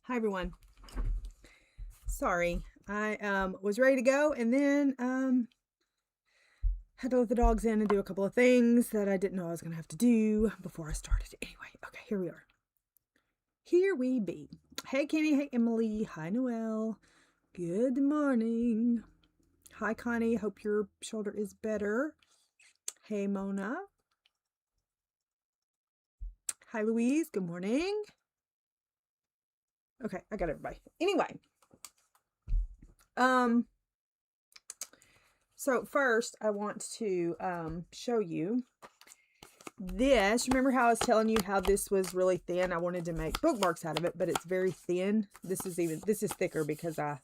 Hi everyone. Sorry, I was ready to go and then had to let the dogs in and do a couple of things that I didn't know I was gonna have to do before I started. Anyway, okay, here we are. Here we be. Hey Kenny, hey Emily, hi Noelle. Good morning. Hi Connie, hope your shoulder is better. Hey Mona. Hi Louise, good morning. Okay, I got everybody. Anyway. So first I want to show you this. Remember how I was telling you how this was really thin? I wanted to make bookmarks out of it, but it's very thin. This is thicker because I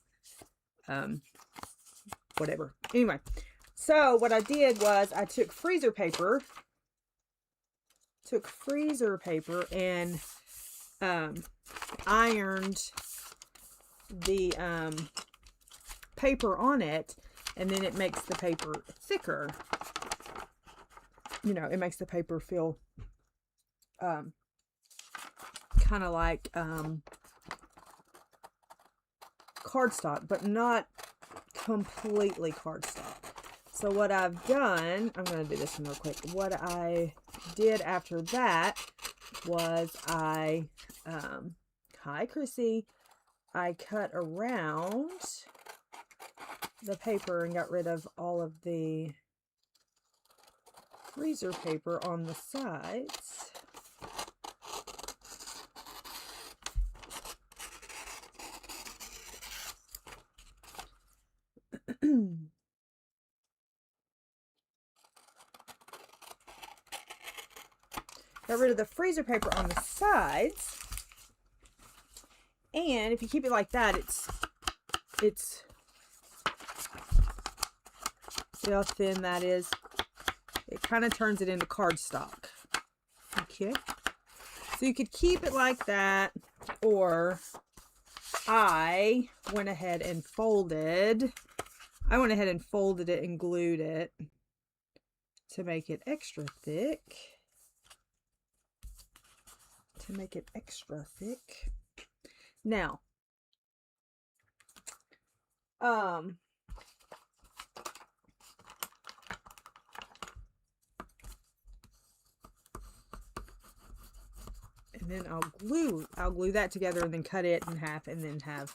whatever. Anyway, so what I did was I took freezer paper and ironed the paper on it, and then it makes the paper thicker. You know, it makes the paper feel kind of like cardstock, but not completely cardstock. So what I've done, I'm going to do this one real quick. What I did after that was hi Chrissy, I cut around the paper and got rid of all of the freezer paper on the sides. Got rid of the freezer paper on the sides, and if you keep it like that, it's see how thin that is? It kind of turns it into cardstock. Okay, so you could keep it like that, or I went ahead and folded it and glued it to make it extra thick. Now, and then I'll glue that together and then cut it in half and then have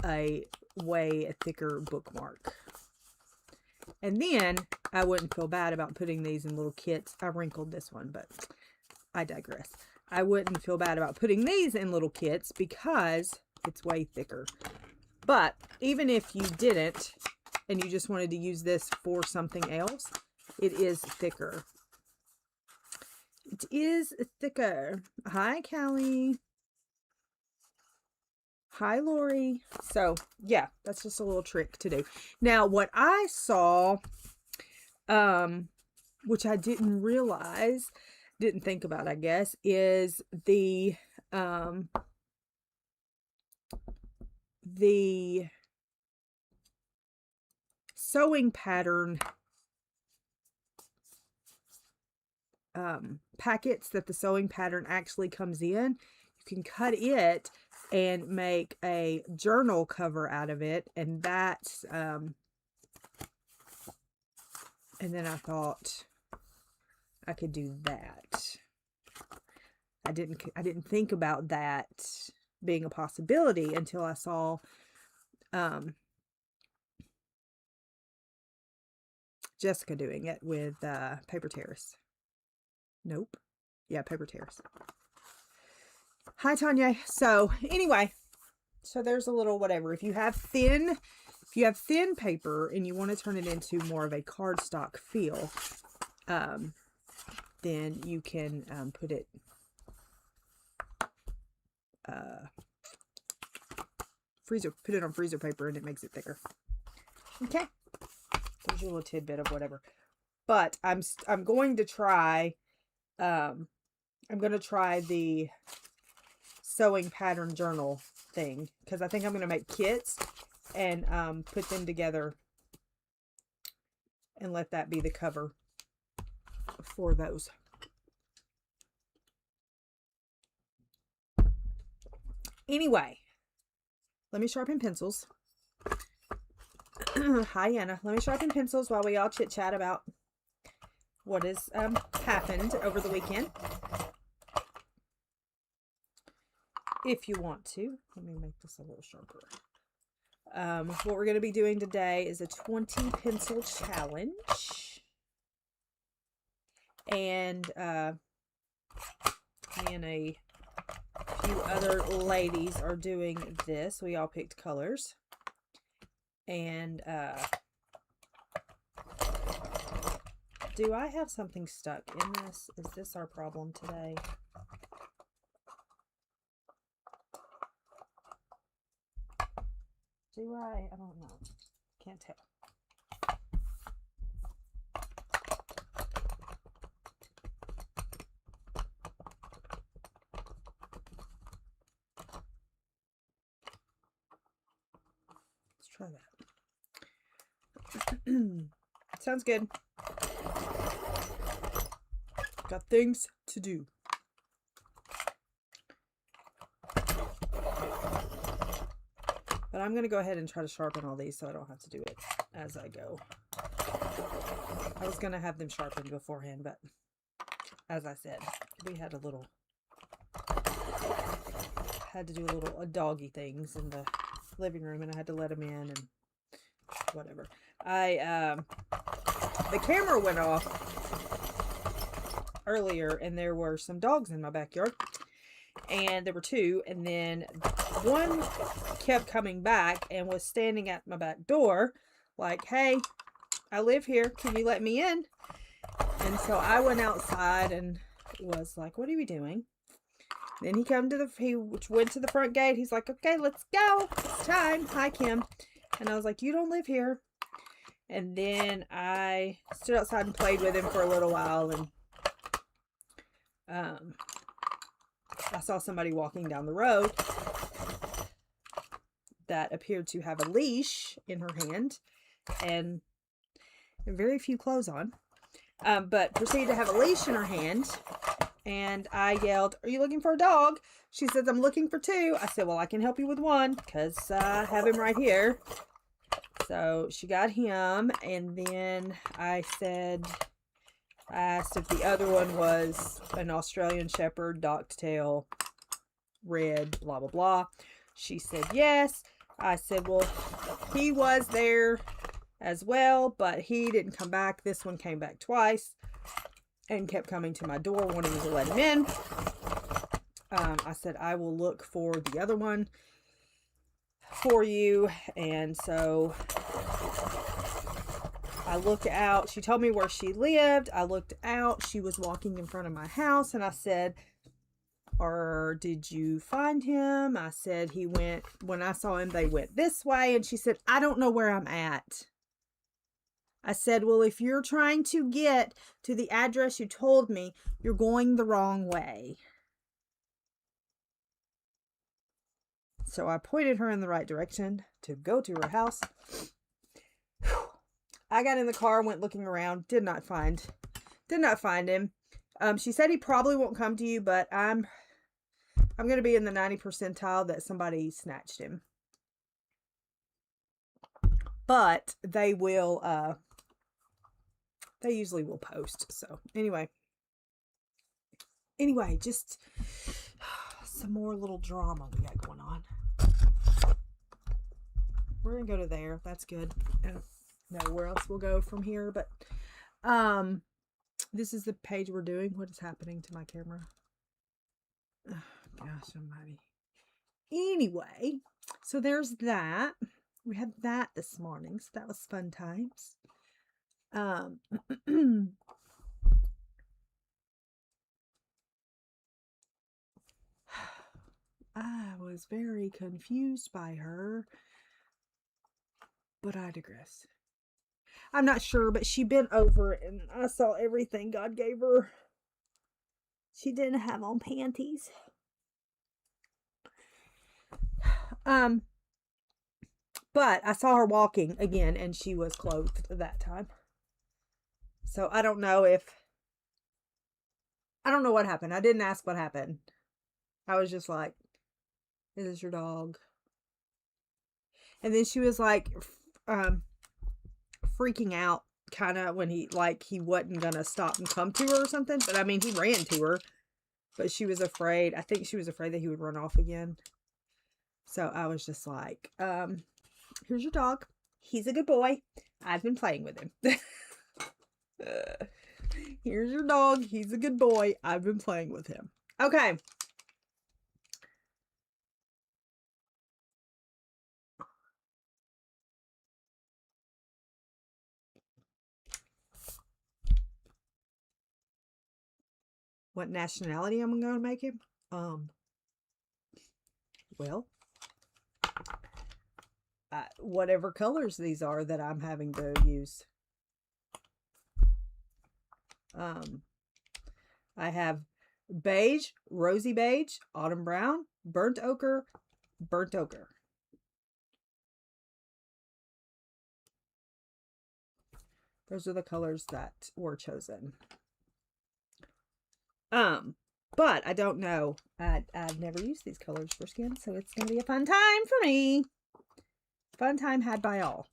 a way thicker bookmark. And then I wouldn't feel bad about putting these in little kits. I wrinkled this one, but I digress. I wouldn't feel bad about putting these in little kits because it's way thicker. But even if you didn't and you just wanted to use this for something else, it is thicker. It is thicker. Hi, Callie. Hi, Lori. So, yeah, that's just a little trick to do. Now, what I saw, which I didn't realize, didn't think about, I guess, is the sewing pattern packets that the sewing pattern actually comes in. You can cut it and make a journal cover out of it, and that's and then I thought I could do that. I didn't think about that being a possibility until I saw Jessica doing it with Paper Terrace. Nope. Yeah, Paper Terrace. Hi, Tanya. So anyway, so there's a little whatever. If you have thin paper and you want to turn it into more of a cardstock feel, then you can put it put it on freezer paper and it makes it thicker. Okay, there's a little tidbit of whatever. But I'm going to try the sewing pattern journal thing, because I think I'm going to make kits and put them together and let that be the cover for those. Anyway, let me sharpen pencils. Hi, Anna. Let me sharpen pencils while we all chit-chat about what has happened over the weekend. If you want to. Let me make this a little sharper. What we're going to be doing today is a 20 pencil challenge. And me and a few other ladies are doing this. We all picked colors. And do I have something stuck in this? Is this our problem today? Do I? I don't know. Can't tell. Let's try that. Sounds good. Got things to do. But I'm going to go ahead and try to sharpen all these so I don't have to do it as I go. I was going to have them sharpened beforehand, but as I said, we had to do a little doggy things in the living room, and I had to let them in and whatever. The camera went off earlier, and there were some dogs in my backyard, and there were two, and then one kept coming back and was standing at my back door like, hey, I live here, can you let me in? And so I went outside and was like, what are we doing? Then he went to the front gate. He's like, okay, let's go, it's time. Hi, Kim. And I was like, you don't live here. And then I stood outside and played with him for a little while, and I saw somebody walking down the road that appeared to have a leash in her hand and very few clothes on, but proceeded to have a leash in her hand. And I yelled, are you looking for a dog? She says, I'm looking for two. I said, well, I can help you with one because I have him right here. So she got him, and then I asked if the other one was an Australian Shepherd, docked tail, red, blah, blah, blah. She said yes. I said, well, he was there as well, but he didn't come back. This one came back twice and kept coming to my door wanting me to let him in. I said, I will look for the other one for you. And so I looked out. She told me where she lived. I looked out. She was walking in front of my house, and I said, or did you find him? I said, when I saw him, they went this way. And she said, I don't know where I'm at. I said, well, if you're trying to get to the address you told me, you're going the wrong way. So I pointed her in the right direction to go to her house. I got in the car, went looking around, did not find him. She said he probably won't come to you, but I'm going to be in the 90th percentile that somebody snatched him. But they usually will post. So anyway, just some more little drama we got going on. We're going to go to there. That's good. I don't know where else we'll go from here, but this is the page we're doing. What is happening to my camera? Oh, gosh almighty. Anyway, so there's that. We had that this morning, so that was fun times. I was very confused by her, but I digress. I'm not sure, but she bent over and I saw everything God gave her. She didn't have on panties. But I saw her walking again, and she was clothed that time. So I don't know what happened. I didn't ask what happened. I was just like, is this your dog? And then she was like freaking out kind of when he wasn't gonna stop and come to her or something. But I mean, he ran to her, but she was afraid. I think she was afraid that he would run off again. So I was just like, here's your dog. He's a good boy. I've been playing with him. Here's your dog. He's a good boy. I've been playing with him. Okay. What nationality am I going to make him? Well, whatever colors these are that I'm having to use. I have beige, rosy beige, autumn brown, burnt ochre, burnt ochre. Those are the colors that were chosen. But I don't know. I've never used these colors for skin, so it's going to be a fun time for me. Fun time had by all.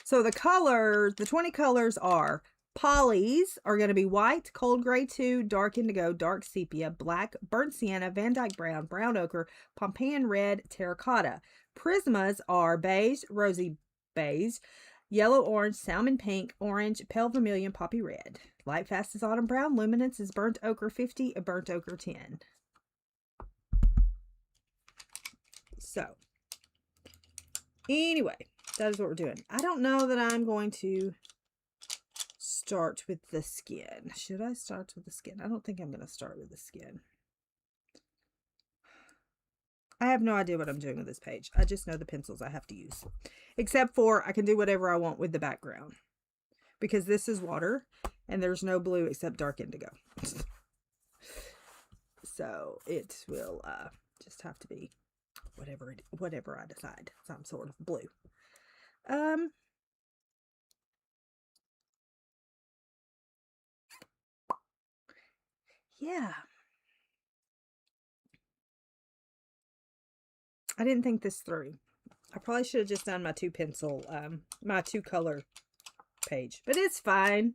So the colors, the 20 colors are polys are going to be white, cold gray 2, dark indigo, dark sepia, black, burnt sienna, Van Dyke brown, brown ochre, Pompeian red, terracotta. Prismas are beige, rosy beige, yellow orange, salmon pink, orange, pale vermilion, poppy red. Light fast is autumn brown, luminance is burnt ochre 50, burnt ochre 10. So, anyway, that is what we're doing. I don't know that I'm going to start with the skin. Should I start with the skin? I don't think I'm going to start with the skin. I have no idea what I'm doing with this page. I just know the pencils I have to use. Except for I can do whatever I want with the background. Because this is water and there's no blue except dark indigo. So it will just have to be whatever I decide. Some sort of blue. Yeah. I didn't think this through. I probably should have just done my two color page, but it's fine.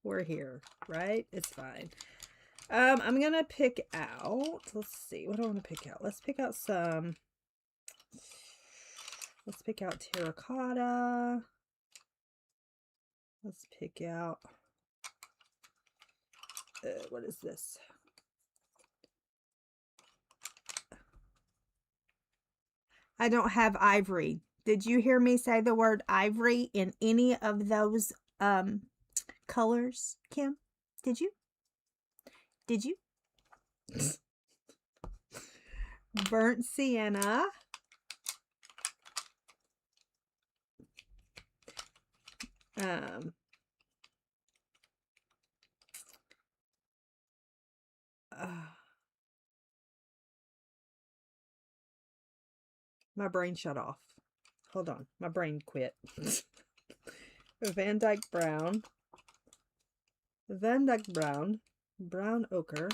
We're here, right? It's fine. I'm gonna pick out, let's see, what do I want to pick out? Let's pick out terracotta. Let's pick out, what is this? I don't have ivory. Did you hear me say the word ivory in any of those colors, Kim? Did you? Did you? Burnt sienna. My brain shut off. Hold on. My brain quit. Van Dyke brown. Van Dyke brown. Brown ochre.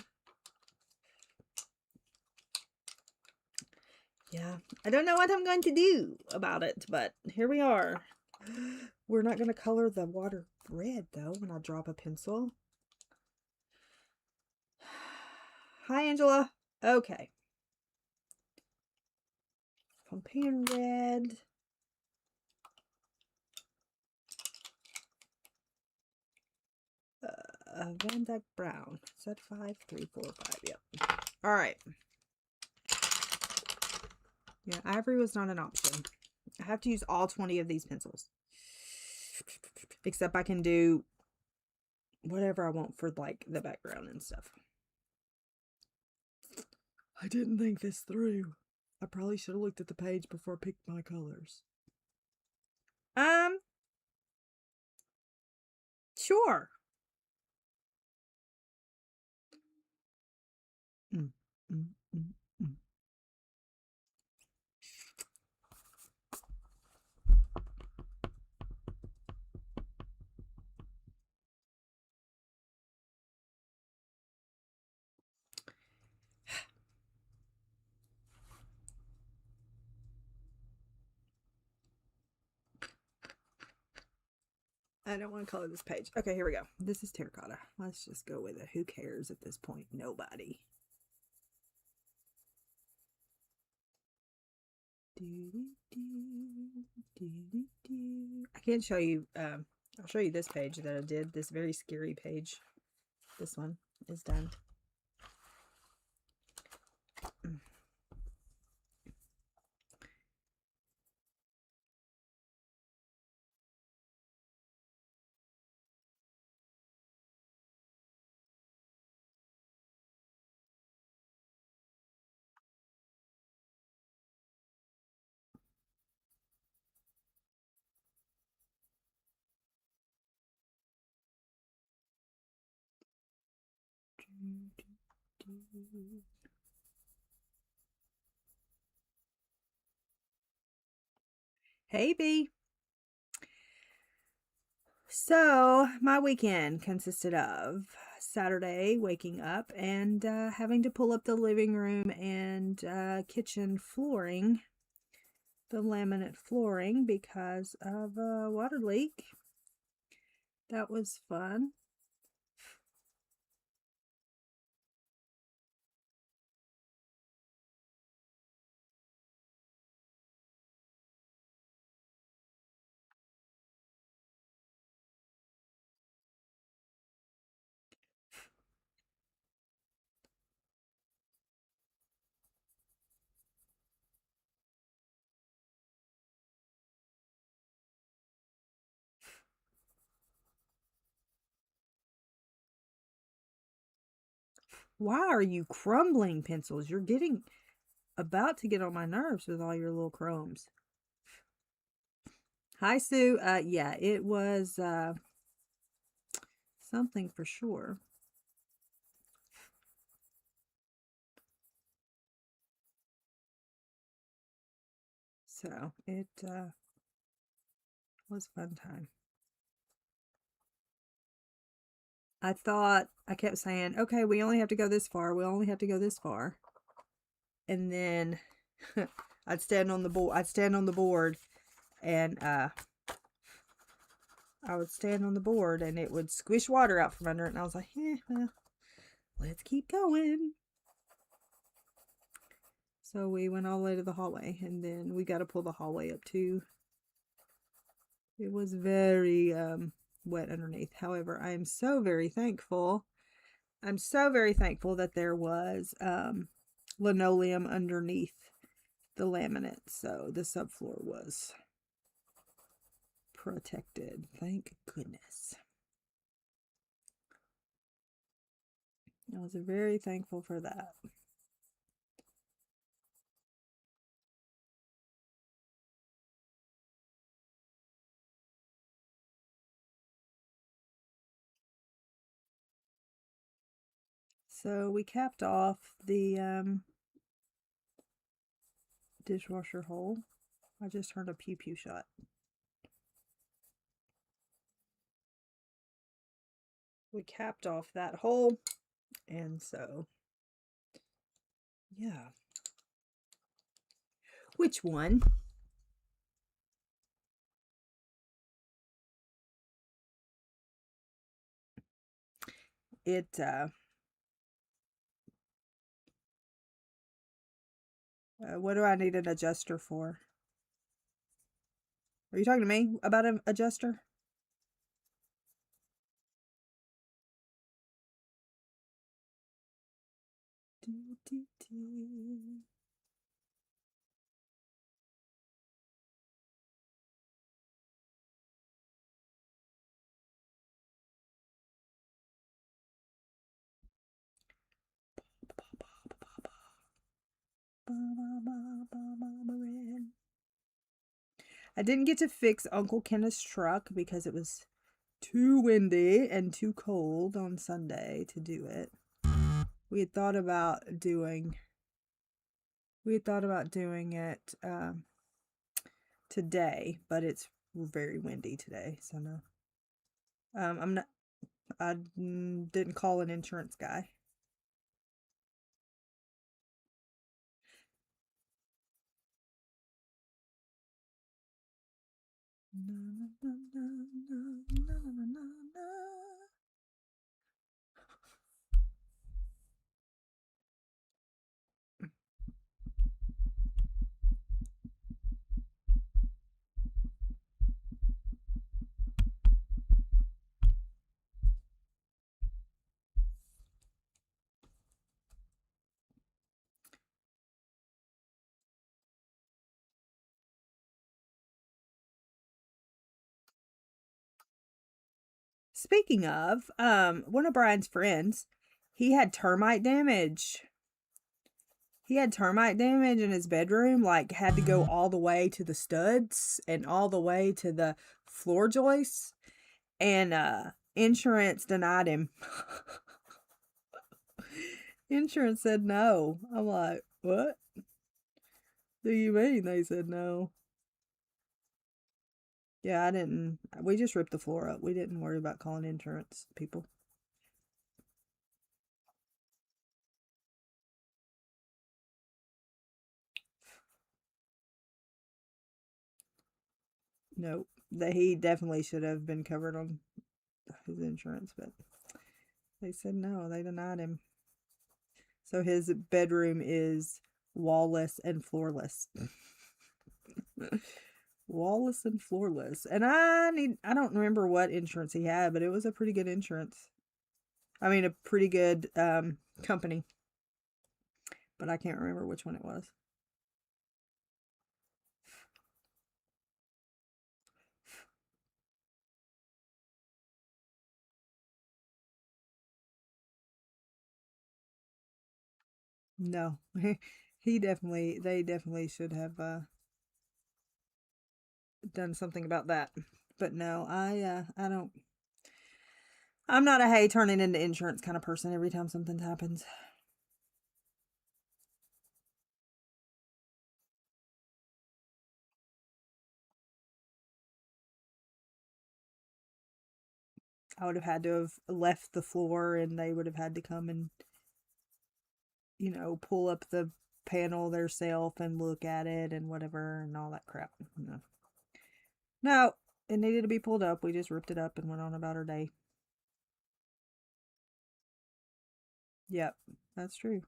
Yeah. I don't know what I'm going to do about it, but here we are. We're not going to color the water red, though, when I drop a pencil. Hi, Angela. Okay. Pompeian red. Van Dyke brown. Is that 5? 3, 4, 5. Yep. All right. Yeah, ivory was not an option. I have to use all 20 of these pencils. Except I can do whatever I want for, like, the background and stuff. I didn't think this through. I probably should have looked at the page before I picked my colors. Sure. Mm, mm, mm, mm. I don't want to color this page. Okay, here we go. This is terracotta. Let's just go with it. Who cares at this point? Nobody. I can't show you. I'll show you this page that I did. This very scary page. This one is done. Hey, B. So, my weekend consisted of Saturday waking up and having to pull up the living room and kitchen flooring, the laminate flooring, because of a water leak. That was fun. Why are you crumbling, pencils? You're getting about to get on my nerves with all your little chromes. Hi, Sue. Yeah, it was something for sure. So it was a fun time. I kept saying, okay, we only have to go this far. We only have to go this far. And then I'd stand on the board and I would stand on the board and it would squish water out from under it. And I was like, well, let's keep going. So we went all the way to the hallway, and then we got to pull the hallway up too. It was very wet underneath. However, I am so very thankful. I'm so very thankful that there was linoleum underneath the laminate, so the subfloor was protected. Thank goodness. I was very thankful for that. So we capped off the dishwasher hole. I just heard a pew pew shot. We capped off that hole, and so yeah. Which one? It what do I need an adjuster for? Are you talking to me about an adjuster? I didn't get to fix Uncle Kenneth's truck because it was too windy and too cold on Sunday to do it. We had thought about doing it today, but it's very windy today, so no. I didn't call an insurance guy. speaking of, one of Brian's friends, he had termite damage. He had termite damage in his bedroom, like had to go all the way to the studs and all the way to the floor joists. And insurance denied him. Insurance said no. I'm like, what do you mean? They said no. Yeah, we just ripped the floor up. We didn't worry about calling insurance people. Nope. He definitely should have been covered on his insurance, but they said no. They denied him. So his bedroom is wallless and floorless. Wallless and floorless. And I don't remember what insurance he had, but it was a pretty good insurance. I mean, a pretty good company. But I can't remember which one it was. No. They definitely should have done something about that. But no, I don't. I'm not a hey turning into insurance kind of person every time something happens. I would have had to have left the floor and they would have had to come and, pull up the panel theirself and look at it and whatever and all that crap. No. No, it needed to be pulled up. We just ripped it up and went on about our day. Yep, that's true.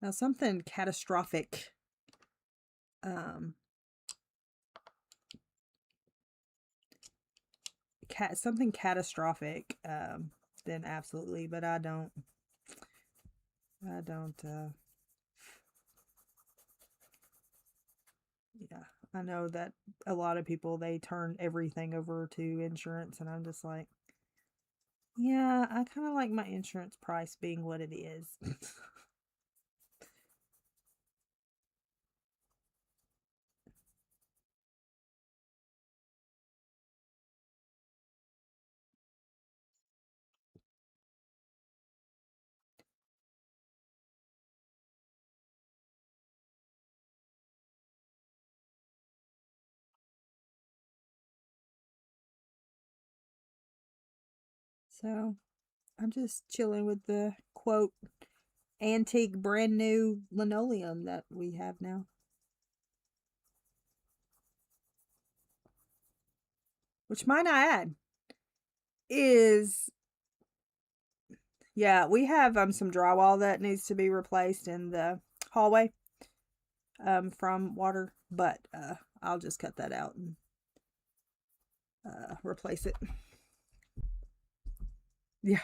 Now something catastrophic. Something catastrophic. Then absolutely, but I don't. Yeah, I know that a lot of people, they turn everything over to insurance, and I'm just like, yeah, I kind of like my insurance price being what it is. So I'm just chilling with the quote antique brand new linoleum that we have now. Which might I add is, yeah, we have some drywall that needs to be replaced in the hallway from water, but I'll just cut that out and replace it. Yeah.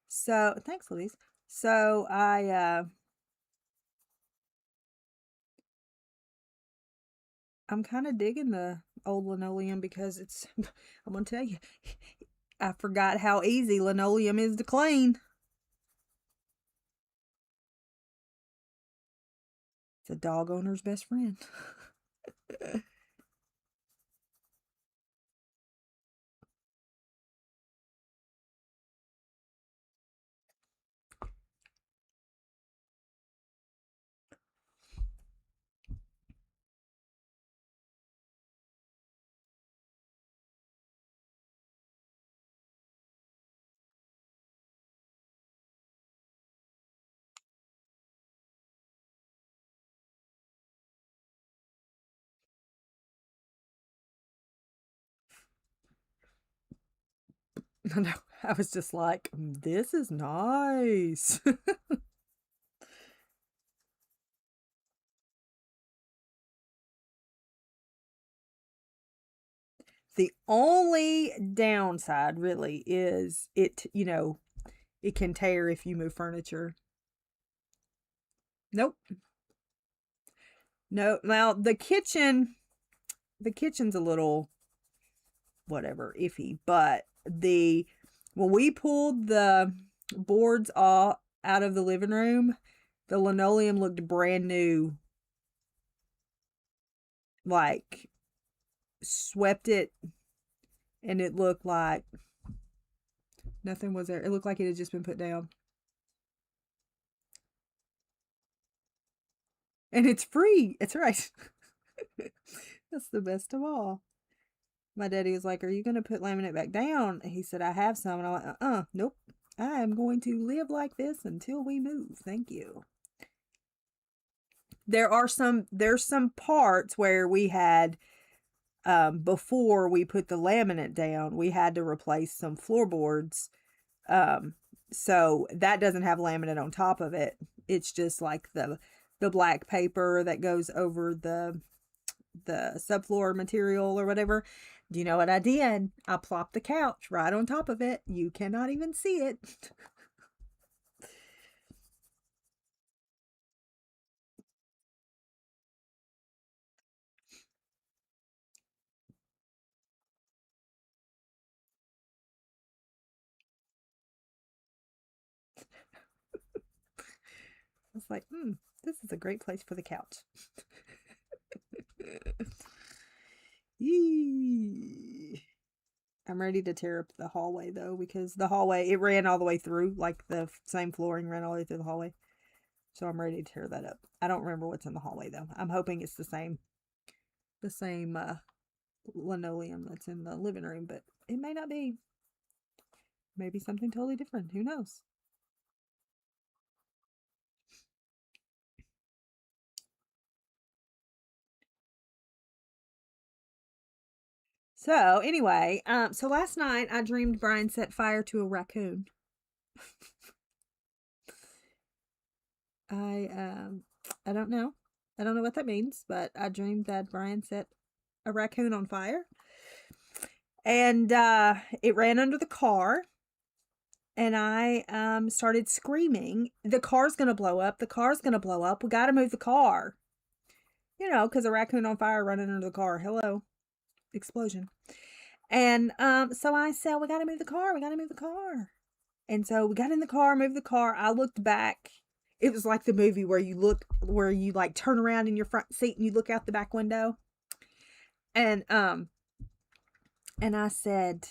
So thanks, Louise. So I'm kind of digging the old linoleum because it's, I'm gonna tell you, I forgot how easy linoleum is to clean. It's a dog owner's best friend. No, I was just like, this is nice. The only downside really is it can tear if you move furniture. Nope. No, now the kitchen's a little whatever, iffy, but when we pulled the boards all out of the living room, the linoleum looked brand new. Like swept it, and it looked like nothing was there. It looked like it had just been put down. And it's free. It's right. That's the best of all. My daddy was like, "Are you going to put laminate back down?" He said, "I have some." And I went, nope. I am going to live like this until we move. Thank you. There's some parts where we had, before we put the laminate down, we had to replace some floorboards. So that doesn't have laminate on top of it. It's just like the black paper that goes over the subfloor material or whatever. Do you know what I did? I plopped the couch right on top of it. You cannot even see it. I was like, this is a great place for the couch. Yee. I'm ready to tear up the hallway though, because the hallway, it ran all the way through, like the same flooring ran all the way through the hallway. So I'm ready to tear that up. I don't remember what's in the hallway though. I'm hoping it's the same linoleum that's in the living room, but it may not be. Maybe something totally different. Who knows? So anyway, so last night I dreamed Brian set fire to a raccoon. I don't know. I don't know what that means, but I dreamed that Brian set a raccoon on fire. And it ran under the car. And I started screaming, "The car's going to blow up. The car's going to blow up. We got to move the car." You know, because a raccoon on fire running under the car. Hello. Explosion. And so I said, "We got to move the car. We got to move the car." And so we got in the car, moved the car. I looked back. It was like the movie where you like turn around in your front seat and you look out the back window. And I said,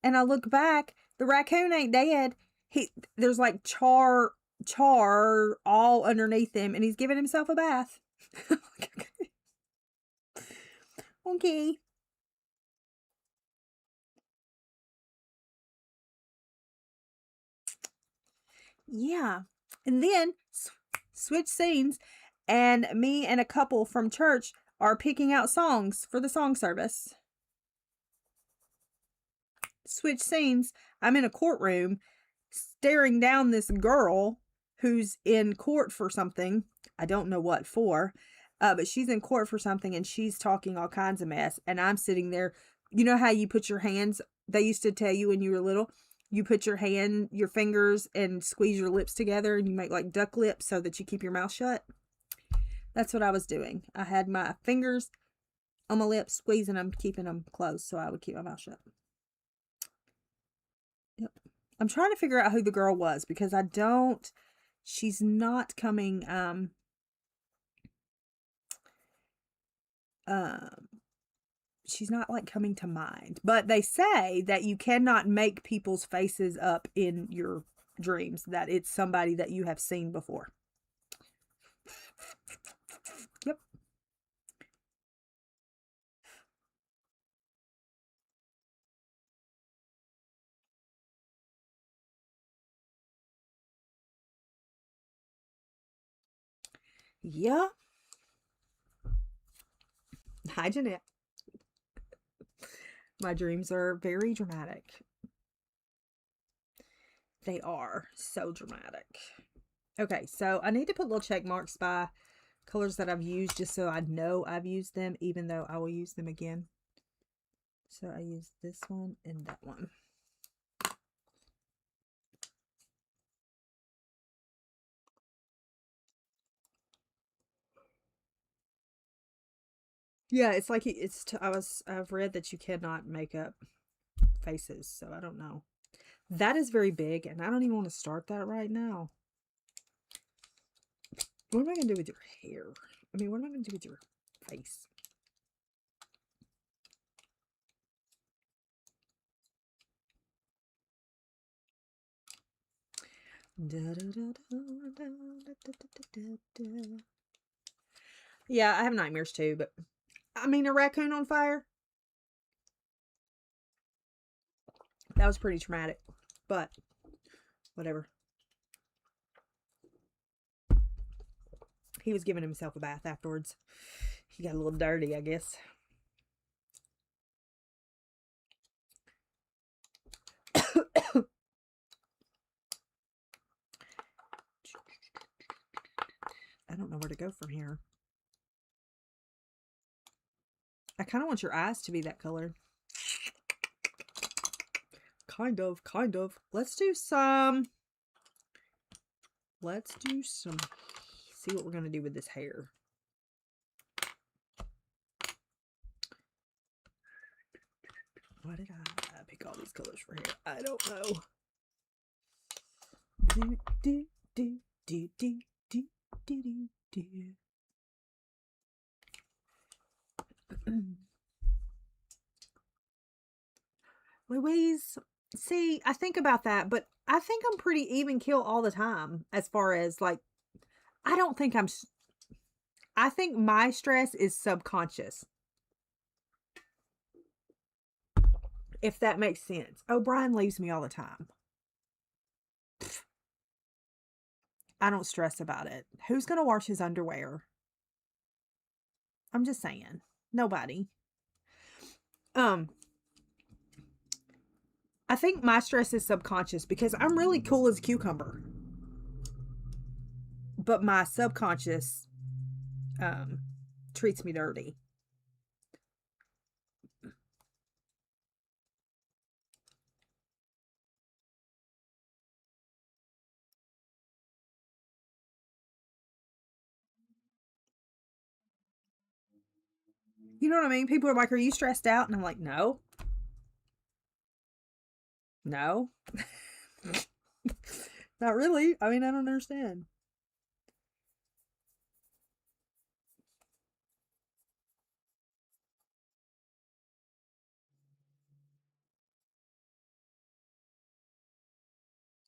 and I look back, the raccoon ain't dead. There's like char all underneath him, and he's giving himself a bath. Okay. Yeah. And then switch scenes, and me and a couple from church are picking out songs for the song service. Switch scenes. I'm in a courtroom staring down this girl who's in court for something. I don't know what for, but she's in court for something and she's talking all kinds of mess. And I'm sitting there. You know how you put your hands, they used to tell you when you were little, you put your fingers and squeeze your lips together and you make like duck lips so that you keep your mouth shut. That's what I was doing. I had my fingers on my lips, squeezing them, keeping them closed so I would keep my mouth shut. Yep. I'm trying to figure out who the girl was because she's not coming, she's not like coming to mind. But they say that you cannot make people's faces up in your dreams, that it's somebody that you have seen before. Yep. Yeah. Hi, Jeanette. My dreams are very dramatic. They are so dramatic. Okay, so I need to put little check marks by colors that I've used just so I know I've used them, even though I will use them again. So I used this one and that one. Yeah, it's like I've read that you cannot make up faces, so I don't know. That is very big, and I don't even want to start that right now. What am I going to do with your hair? I mean, what am I going to do with your face? Yeah, I have nightmares too, but I mean, a raccoon on fire? That was pretty traumatic, but whatever. He was giving himself a bath afterwards. He got a little dirty, I guess. I don't know where to go from here. I kind of want your eyes to be that color. Kind of. Let's do some. See what we're going to do with this hair. Why did I pick all these colors for hair? I don't know. Louise, see, I think about that, but I think I'm pretty even kill all the time as far as like, I don't think I think my stress is subconscious. If that makes sense. Oh, Brian leaves me all the time. I don't stress about it. Who's going to wash his underwear? I'm just saying. Nobody. I think my stress is subconscious because I'm really cool as a cucumber. But my subconscious treats me dirty. You know what I mean? People are like, are you stressed out? And I'm like, no. No. Not really. I mean, I don't understand.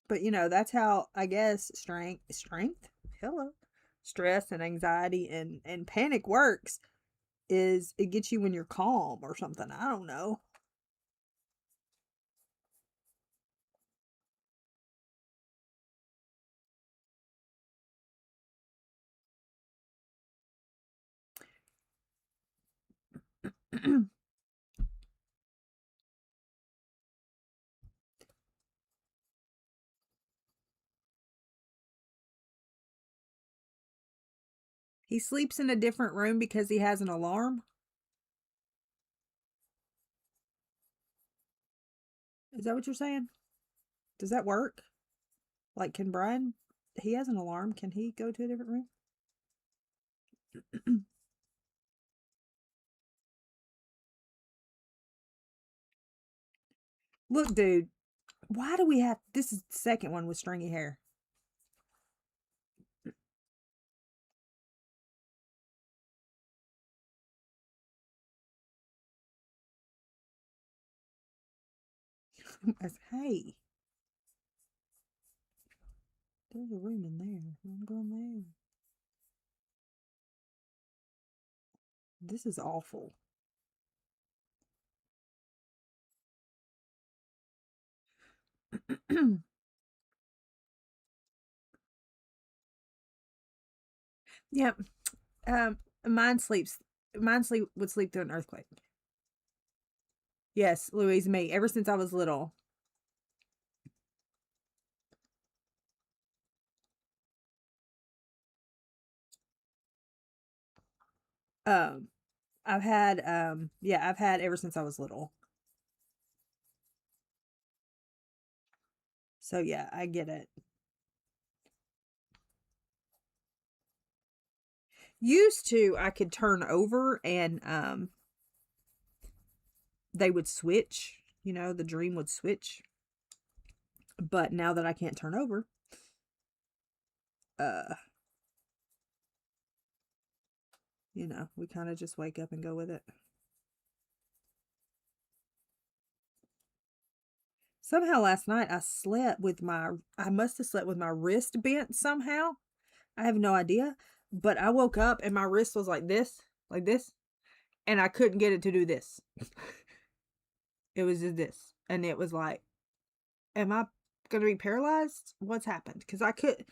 But you know, that's how I guess strength, hello, stress and anxiety and panic works. Is it gets you when you're calm or something? I don't know. He sleeps in a different room because he has an alarm. Is that what you're saying? Does that work? Like, can Brian? He has an alarm. Can he go to a different room? Look, dude. Why do we have? This is the second one with stringy hair. Hey, there's a room in there. I'm going there. This is awful. Yep. Mine sleeps. Would sleep through an earthquake. Yes, Louise, me. Ever since I was little. Um, I've had ever since I was little. So yeah, I get it. Used to, I could turn over and they would switch, you know, the dream would switch. But now that I can't turn over, you know, we kind of just wake up and go with it. Somehow last night I slept with I must have slept with my wrist bent somehow. I have no idea. But I woke up and my wrist was like this, and I couldn't get it to do this. It was just this. And it was like, am I going to be paralyzed? What's happened? Because I could.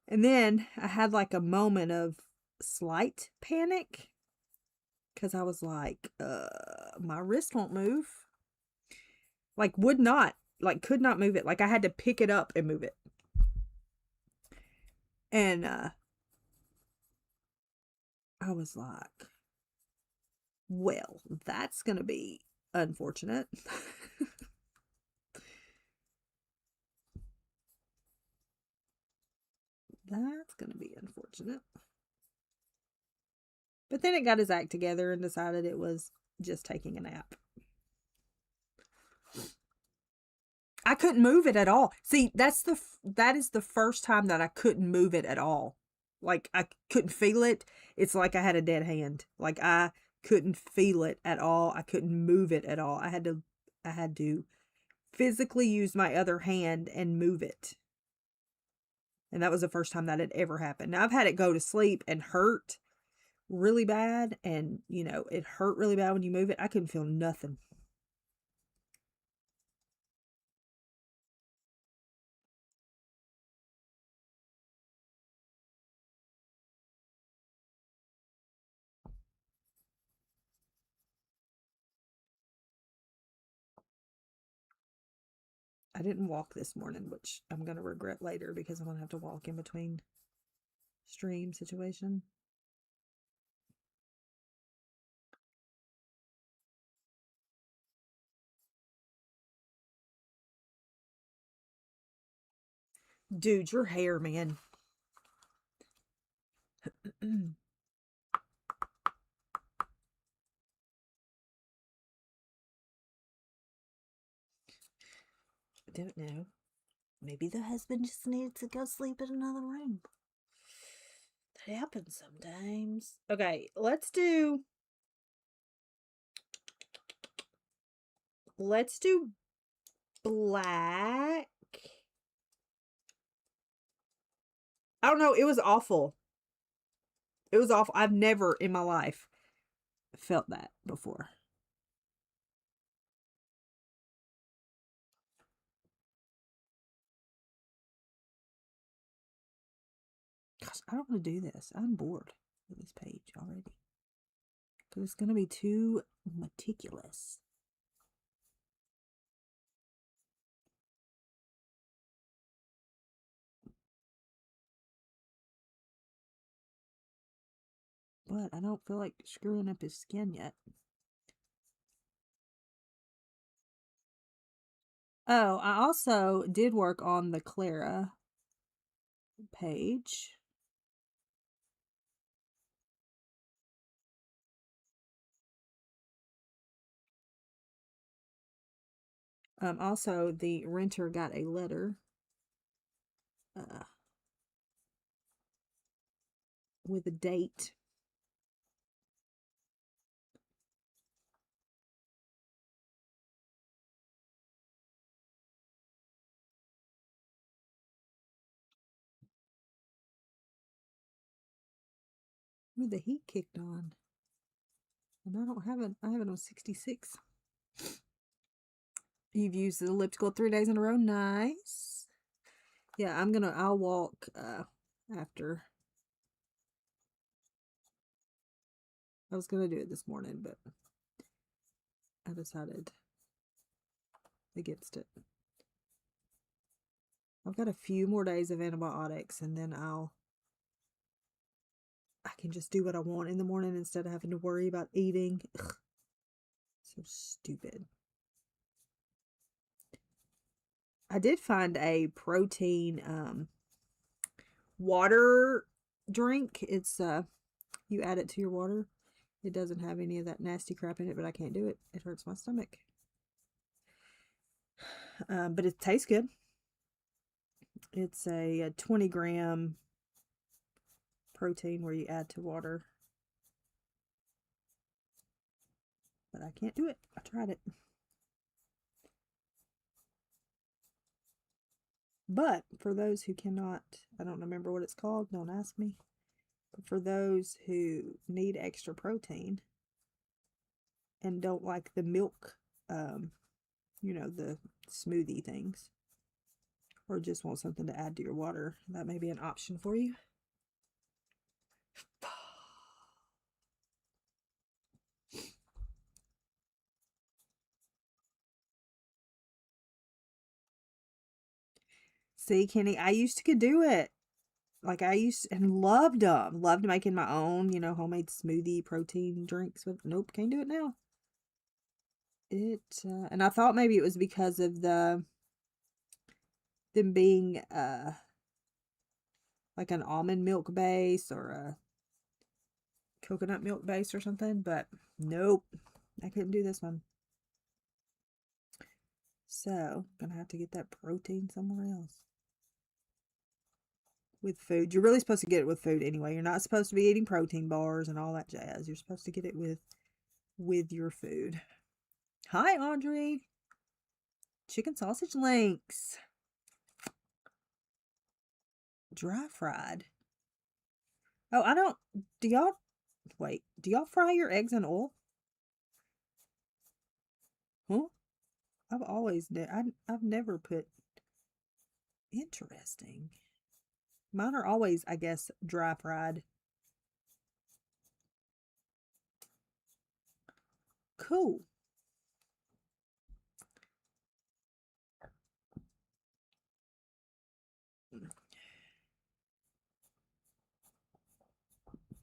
And then I had like a moment of slight panic. Because I was like, my wrist won't move. Like, would not. Like, could not move it. Like, I had to pick it up and move it. And I was like, well, that's going to be unfortunate. That's going to be unfortunate. But then it got his act together and decided it was just taking a nap. I couldn't move it at all. See, that is the first time that I couldn't move it at all. Like, I couldn't feel it. It's like I had a dead hand. Like, I couldn't feel it at all. I couldn't move it at all. I had to physically use my other hand and move it. And that was the first time that had ever happened. Now, I've had it go to sleep and hurt really bad. And, you know, it hurt really bad when you move it. I couldn't feel nothing. I didn't walk this morning, which I'm going to regret later because I'm going to have to walk in between stream situation. Dude, your hair, man. I don't know. Maybe the husband just needed to go sleep in another room. That happens sometimes. Okay, let's do black. I don't know. It was awful. It was awful. I've never in my life felt that before. Gosh, I don't want to do this. I'm bored with this page already. Because it's going to be too meticulous. But I don't feel like screwing up his skin yet. Oh, I also did work on the Clara page. Also, the renter got a letter with a date. With the heat kicked on. And I don't have it. I have it on 66. You've used the elliptical 3 days in a row. Nice. Yeah, I'll walk after. I was gonna do it this morning, but I decided against it. I've got a few more days of antibiotics, and then I can just do what I want in the morning instead of having to worry about eating. Ugh. So stupid. I did find a protein water drink. It's you add it to your water. It doesn't have any of that nasty crap in it, but I can't do it. It hurts my stomach. But it tastes good. It's a 20-gram protein where you add to water. But I can't do it. I tried it. But for those who cannot, I don't remember what it's called, don't ask me. But for those who need extra protein and don't like the milk, you know, the smoothie things, or just want something to add to your water, that may be an option for you. See, Kenny, I used to do it. Like I used and loved them. Loved making my own, you know, homemade smoothie protein drinks. But nope, can't do it now. And I thought maybe it was because of them being like an almond milk base or a coconut milk base or something, but nope, I couldn't do this one. So, gonna have to get that protein somewhere else. With food. You're really supposed to get it with food anyway. You're not supposed to be eating protein bars and all that jazz. You're supposed to get it with your food. Hi, Audrey. Chicken sausage links. Dry fried. Oh, I don't, do y'all fry your eggs in oil? Huh? I've never put, interesting. Mine are always, I guess, dry fried. Cool.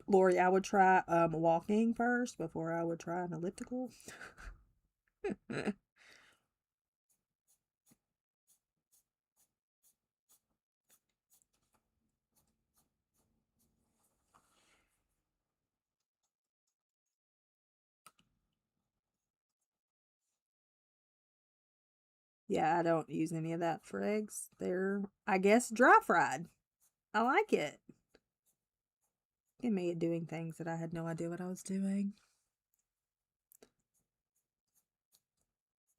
Lori, I would try walking first before I would try an elliptical. Yeah, I don't use any of that for eggs. They're, I guess, dry fried. I like it. Get me at doing things that I had no idea what I was doing.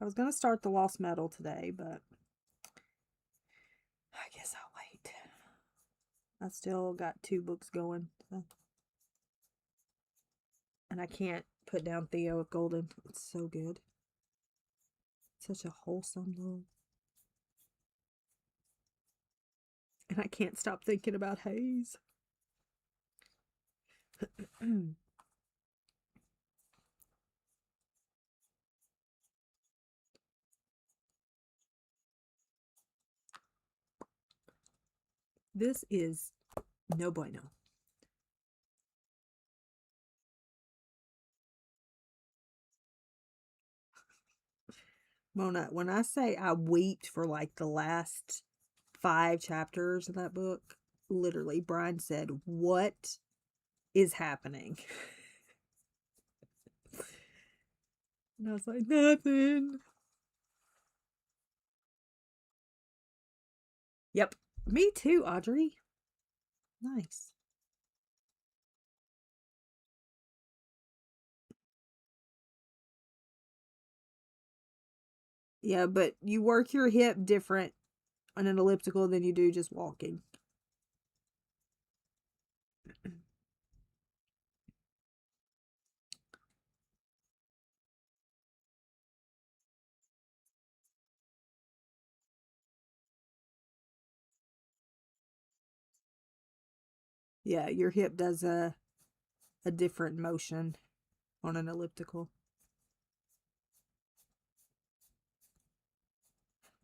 I was going to start the Lost Metal today, but I guess I'll wait. I still got 2 books going. So. And I can't put down Theo of Golden. It's so good. Such a wholesome little. And I can't stop thinking about Hayes. This is no bueno. Mona, when I say I weeped for like the last 5 chapters of that book, literally, Brian said, "What is happening?" And I was like, "Nothing." Yep. Me too, Audrey. Nice. Yeah, but you work your hip different on an elliptical than you do just walking. Yeah, your hip does a different motion on an elliptical.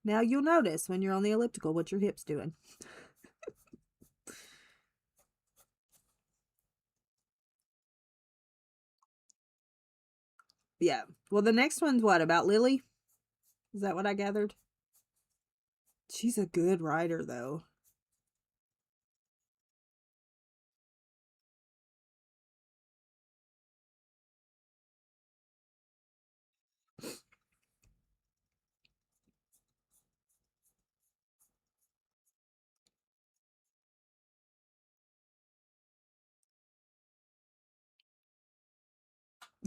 Now you'll notice when you're on the elliptical what your hip's doing. Yeah. Well, the next one's what, about Lily? Is that what I gathered? She's a good writer, though.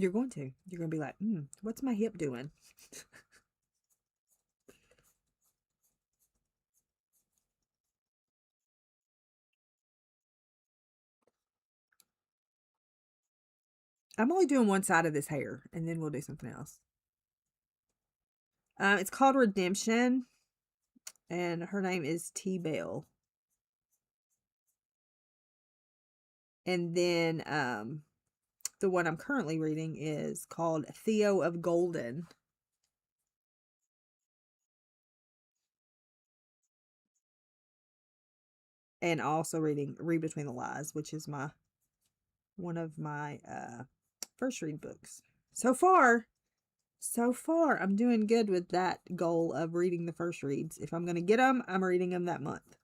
You're going to. You're going to be like, what's my hip doing? I'm only doing one side of this hair, and then we'll do something else. It's called Redemption, and her name is T. Bell. And then the one I'm currently reading is called Theo of Golden. And also reading Read Between the Lies, which is one of my first read books. So far, I'm doing good with that goal of reading the first reads. If I'm going to get them, I'm reading them that month.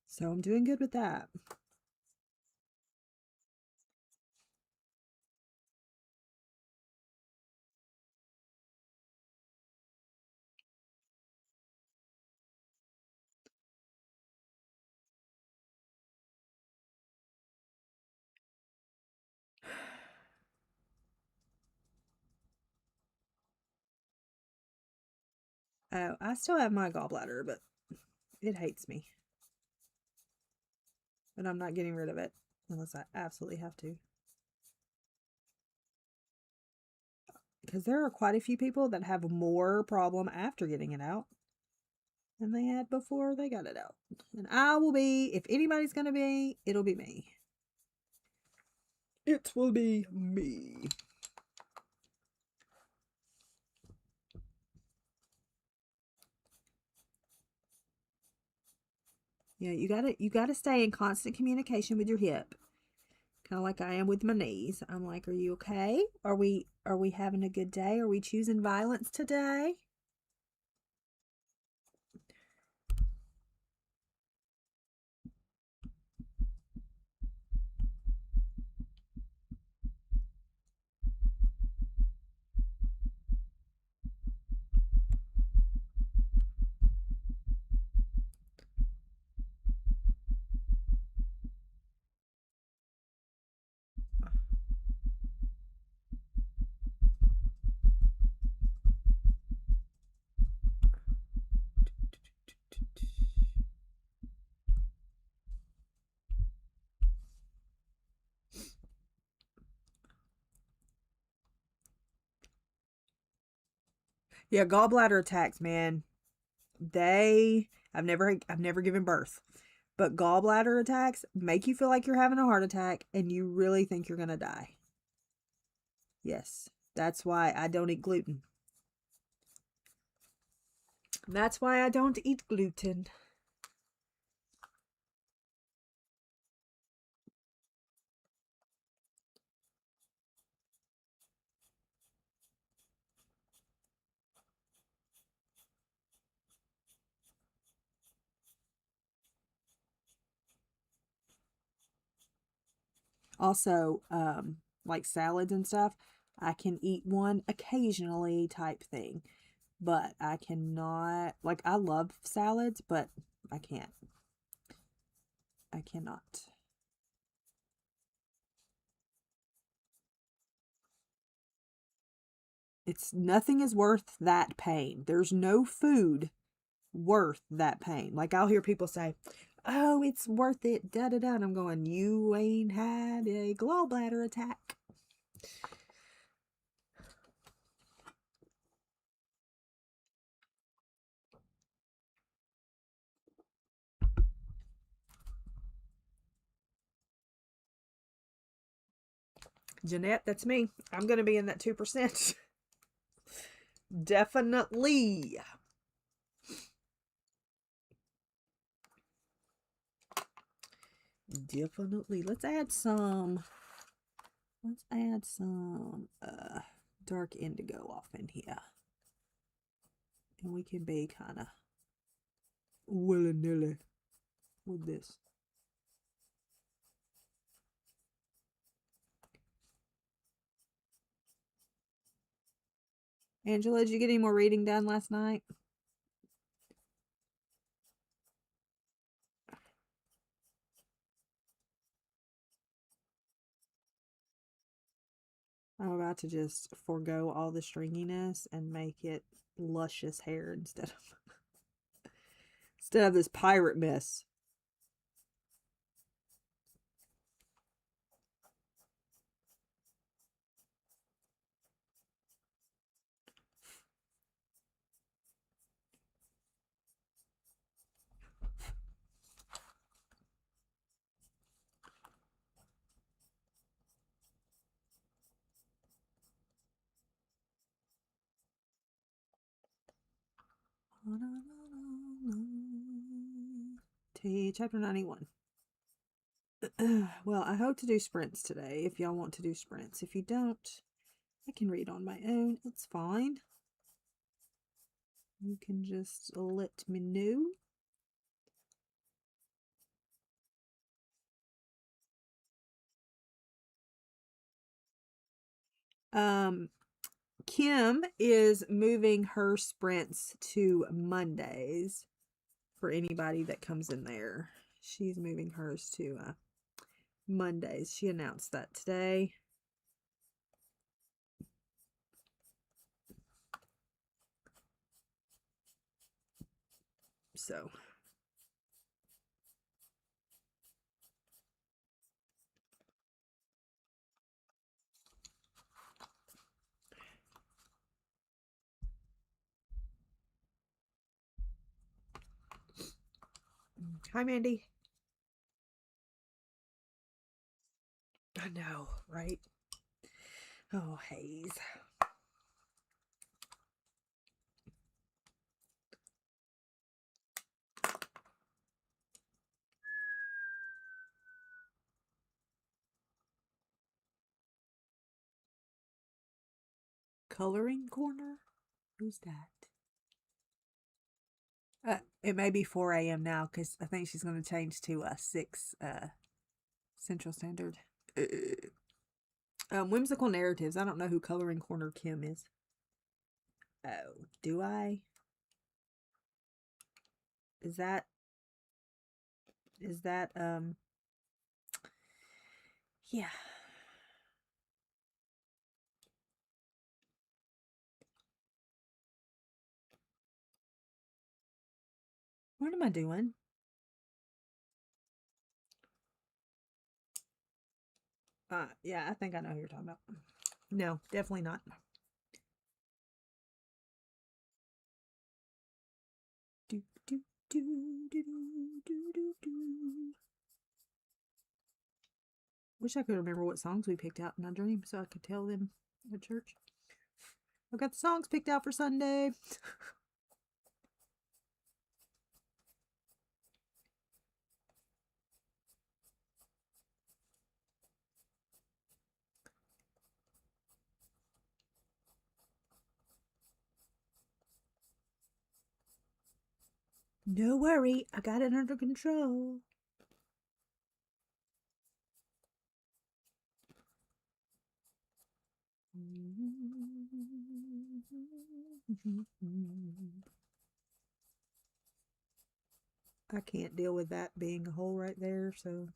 So I'm doing good with that. Oh, I still have my gallbladder, but it hates me. But I'm not getting rid of it unless I absolutely have to. Because there are quite a few people that have more problem after getting it out than they had before they got it out. And I will be, if anybody's going to be, it'll be me. It will be me. Yeah, you gotta stay in constant communication with your hip. Kind of like I am with my knees. I'm like, are you okay? Are we having a good day? Are we choosing violence today? Yeah, gallbladder attacks, man. I've never given birth. But gallbladder attacks make you feel like you're having a heart attack and you really think you're going to die. Yes, that's why I don't eat gluten. That's why I don't eat gluten. Also, like salads and stuff, I can eat one occasionally type thing. But I cannot, like, I love salads, but I can't. I cannot. Nothing is worth that pain. There's no food worth that pain. Like, I'll hear people say, oh, it's worth it, da da da. And I'm going, you ain't had a gallbladder attack. Jeanette, that's me. I'm going to be in that 2%. Definitely. Definitely. Let's add some dark indigo off in here. And we can be kind of willy-nilly with this. Angela, did you get any more reading done last night? I'm about to just forego all the stringiness and make it luscious hair instead of this pirate mess. Chapter 91. Well, I hope to do sprints today if y'all want to do sprints. If you don't, I can read on my own. It's fine. You can just let me know. Kim is moving her sprints to Mondays for anybody that comes in there. She's moving hers to Mondays. She announced that today. So hi, Mandy. I know, right? Oh, Haze. Coloring corner? Who's that? It may be 4 a.m. now because I think she's going to change to 6 Central Standard. Whimsical Narratives. I don't know who Coloring Corner Kim is. Oh, do I? Is that yeah. What am I doing? Yeah, I think I know who you're talking about. No, definitely not. Do, do, do, do, do, do, do. Wish I could remember what songs we picked out in my dream so I could tell them at church. I've got the songs picked out for Sunday. No worry, I got it under control. I can't deal with that being a hole right there, so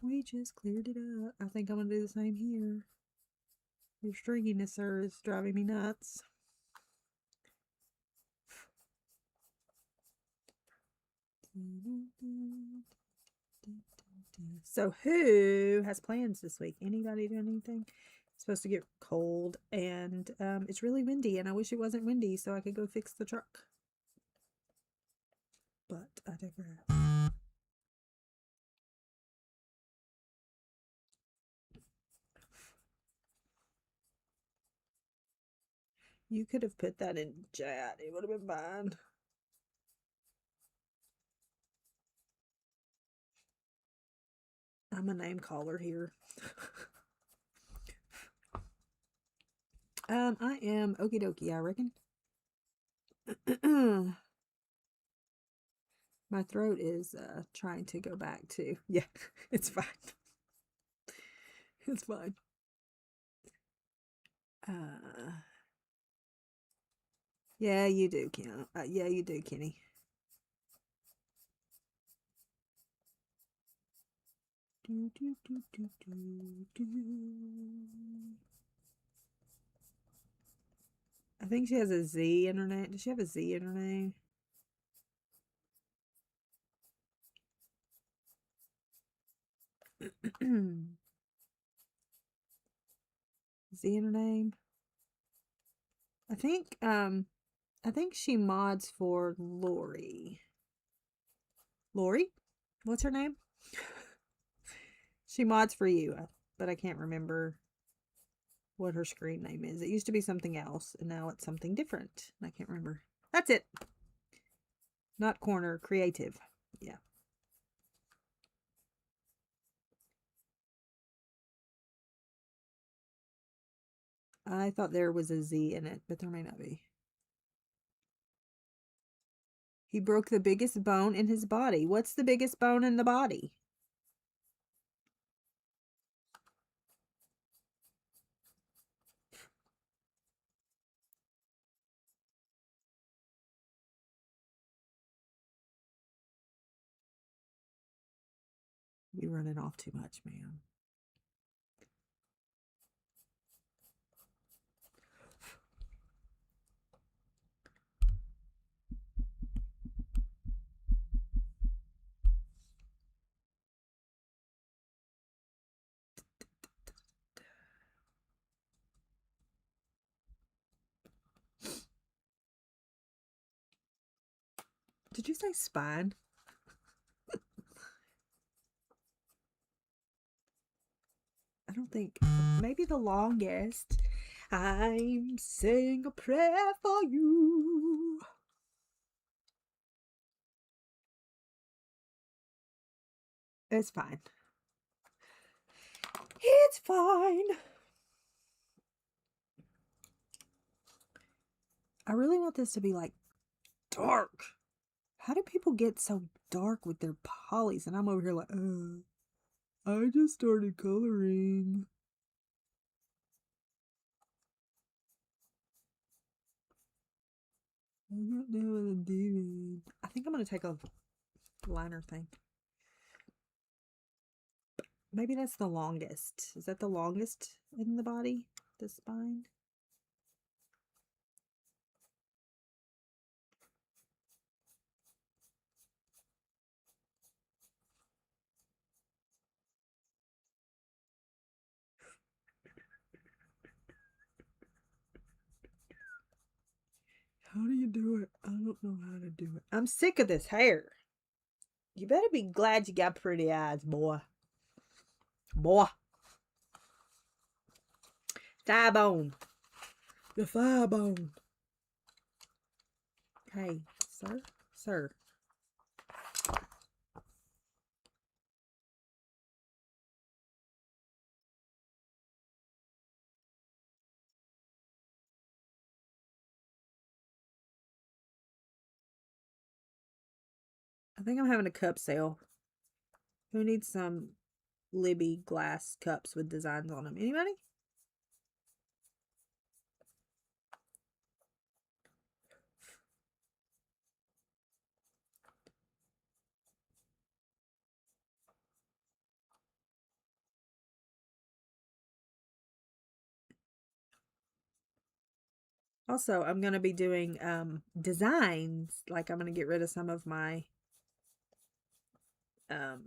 we just cleared it up. I think I'm going to do the same here. Your stringiness, sir, is driving me nuts. So who has plans this week? Anybody doing anything? It's supposed to get cold, and it's really windy, and I wish it wasn't windy so I could go fix the truck. But I digress. You could have put that in chat. It would have been fine. I'm a name caller here. I am okie dokie, I reckon. My throat is trying to go back to. Yeah, it's fine. It's fine. Yeah, you do, Ken. Yeah, you do, Kenny. Do, do, do, do, do, do. I think she has a Z in her name. Does she have a Z in her name? Z in her name? I think she mods for Lori. Lori? What's her name? She mods for you, but I can't remember what her screen name is. It used to be something else, and now it's something different. I can't remember. That's it. Not Corner, Creative. Yeah. I thought there was a Z in it, but there may not be. He broke the biggest bone in his body. What's the biggest bone in the body? You're running off too much, man. Did you say spine? I don't think. Maybe the longest. I'm saying a prayer for you. It's fine. It's fine. I really want this to be like dark. How do people get so dark with their polys? And I'm over here like, I just started coloring. I don't know what I'm doing. I think I'm going to take a liner thing. Maybe that's the longest. Is that the longest in the body? The spine? How do you do it? I don't know how to do it. I'm sick of this hair. You better be glad you got pretty eyes, boy. Boy. Thigh bone. The thigh bone. Hey, sir. Sir. I think I'm having a cup sale. Who needs some Libby glass cups with designs on them? Anybody? Also, I'm going to be doing designs. Like, I'm going to get rid of some of my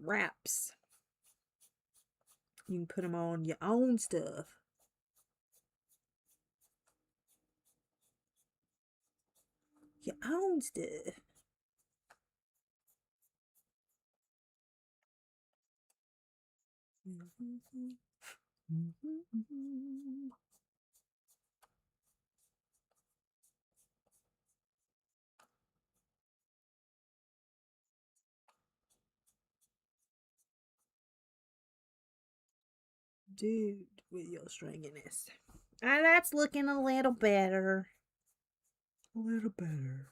wraps. You can put them on your own stuff. Your own stuff. Dude, with your stringiness. Ah, that's looking a little better. A little better.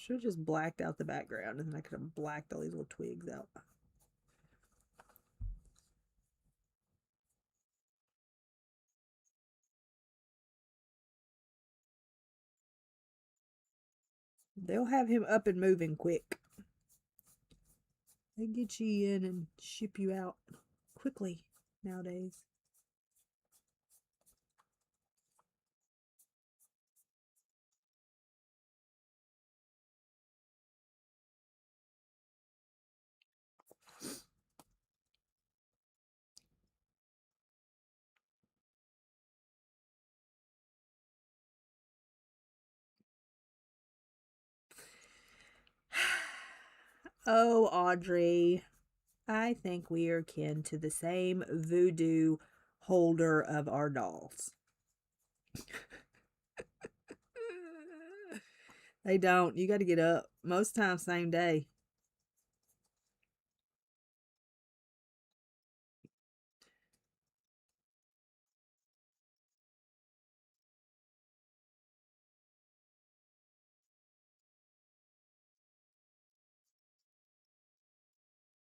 Should have just blacked out the background, and then I could have blacked all these little twigs out. They'll have him up and moving quick. They get you in and ship you out quickly nowadays. Oh, Audrey, I think we are kin to the same voodoo holder of our dolls. They don't. You got to get up. Most times, same day.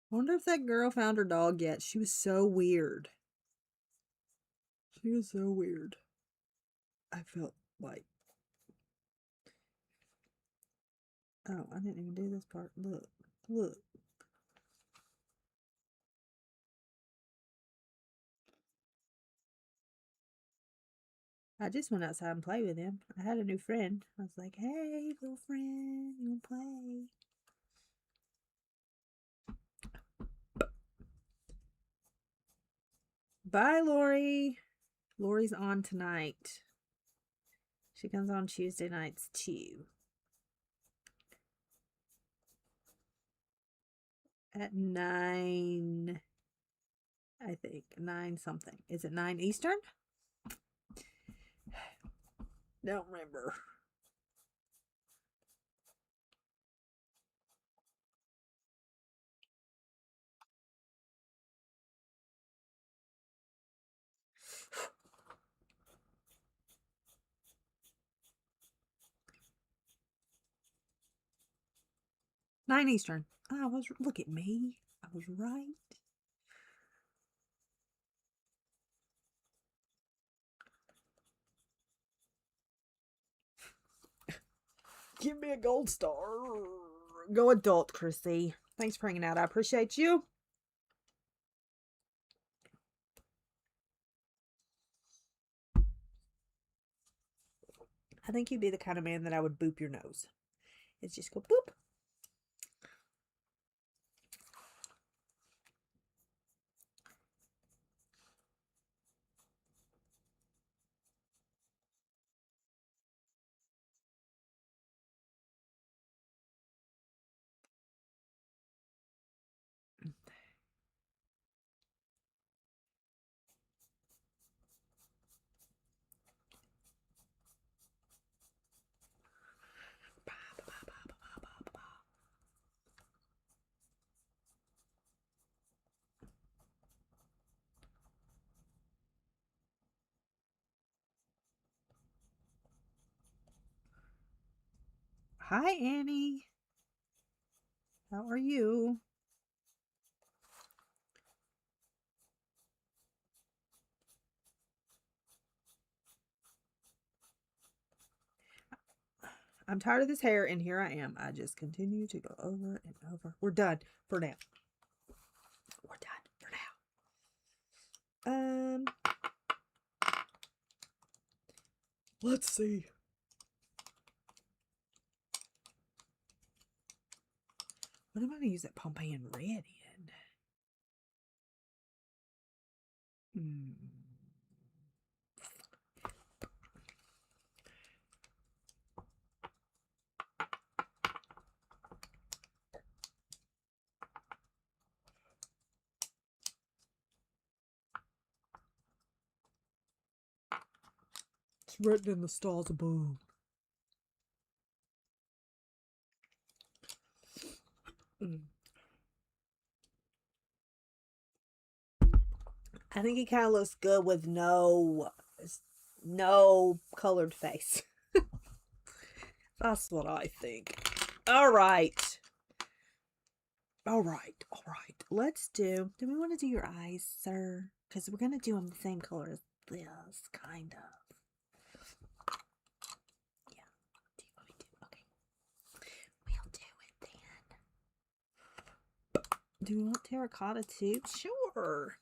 Wonder if that girl found her dog yet. She was so weird. She was so weird. I felt like... Oh, I didn't even do this part. Look. Look. I just went outside and played with him. I had a new friend. I was like, hey, little friend, you want to play? Bye, Lori. Lori's on tonight. She comes on Tuesday nights too. At 9, I think. 9 something. Is it 9 Eastern? Don't remember. Nine Eastern. Look at me. I was right. Give me a gold star. Go adult, Chrissy. Thanks for hanging out. I appreciate you. I think you'd be the kind of man that I would boop your nose. It's just go boop. Hi, Annie. How are you? I'm tired of this hair, and here I am. I just continue to go over and over. We're done for now. We're done for now. Let's see. What am I going to use that Pompeian red in? It's written in the stars above. I think he kind of looks good with no colored face. That's what I think. All right. All right. All right. Let's do we want to do your eyes, sir? Because we're going to do them the same color as this, kind of. Yeah. Do you want me to? Okay. We'll do it then. Do you want terracotta too? Sure.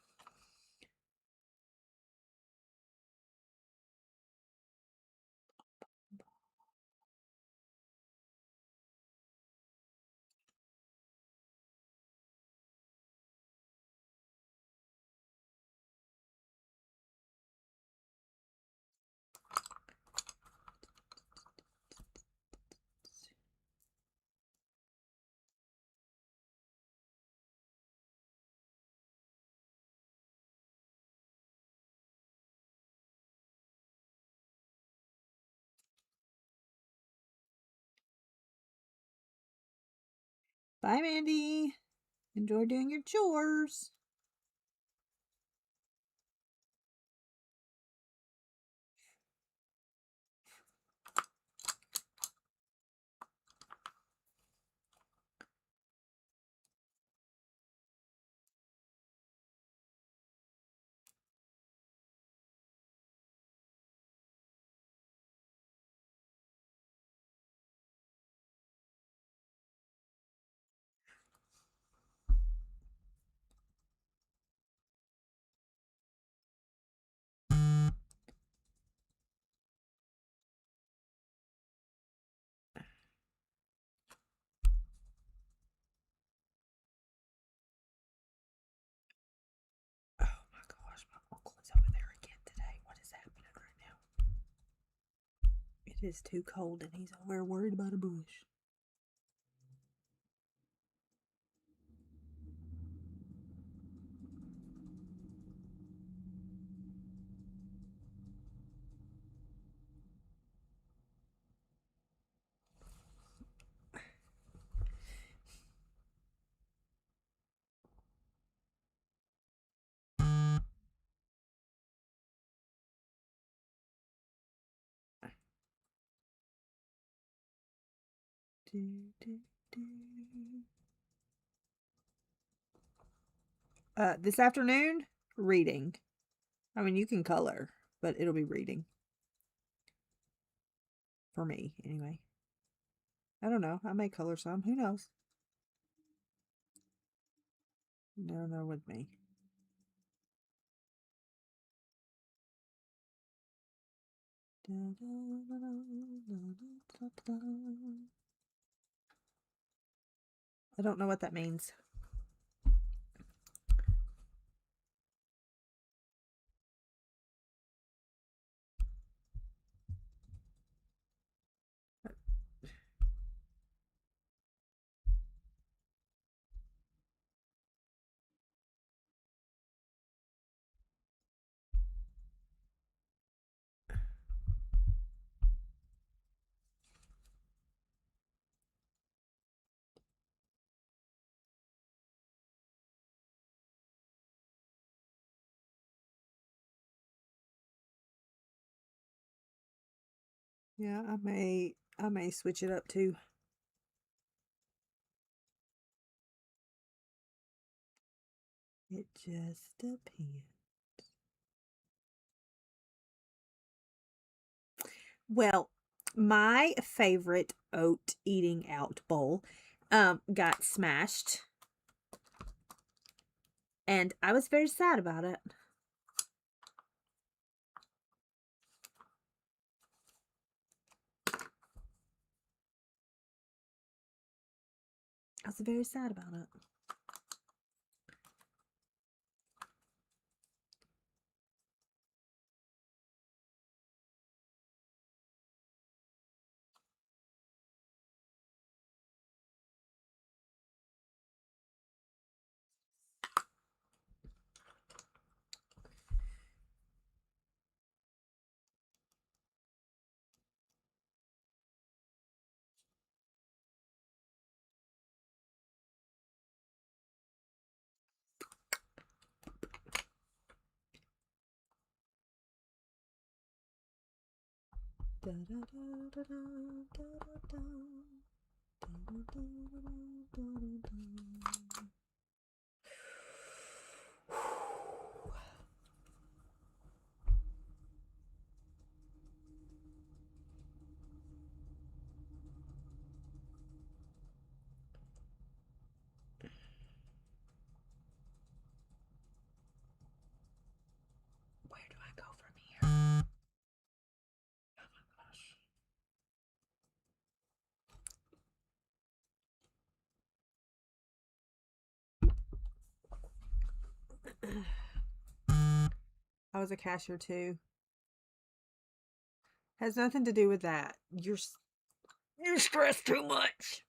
Bye, Mandy. Enjoy doing your chores. Oh my gosh, my uncle is over there again today. What is happening right now? It is too cold and he's over there worried about a bush. This afternoon, reading. I mean, you can color, but it'll be reading. For me, anyway. I don't know. I may color some. Who knows? Never know with me. I don't know what that means. Yeah, I may switch it up too. It just depends. Well, my favorite oat eating out bowl got smashed. And I was very sad about it. I was very sad about it. Da, da, da, da, da, da, da, da. Where do I go from here? Oh my gosh. I was a cashier too. Has nothing to do with that. You're stressed too much.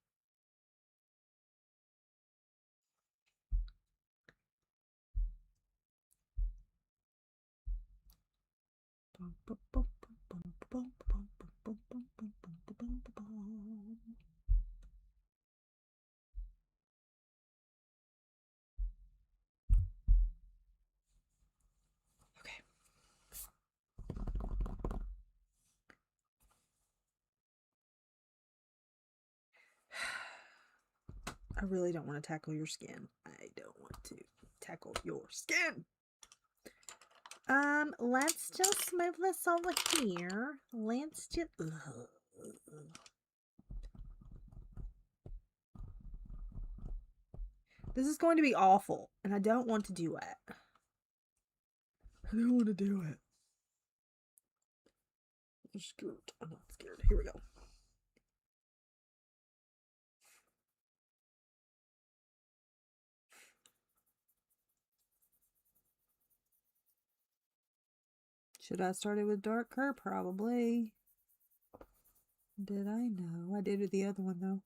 Okay. I really don't want to tackle your skin. I don't want to tackle your skin. Let's just move this over here. Let's just... This is going to be awful, and I don't want to do it. I don't want to do it. I'm scared. I'm not scared. Here we go. Should I start it with darker? Probably. Did I? No. I did with the other one, though.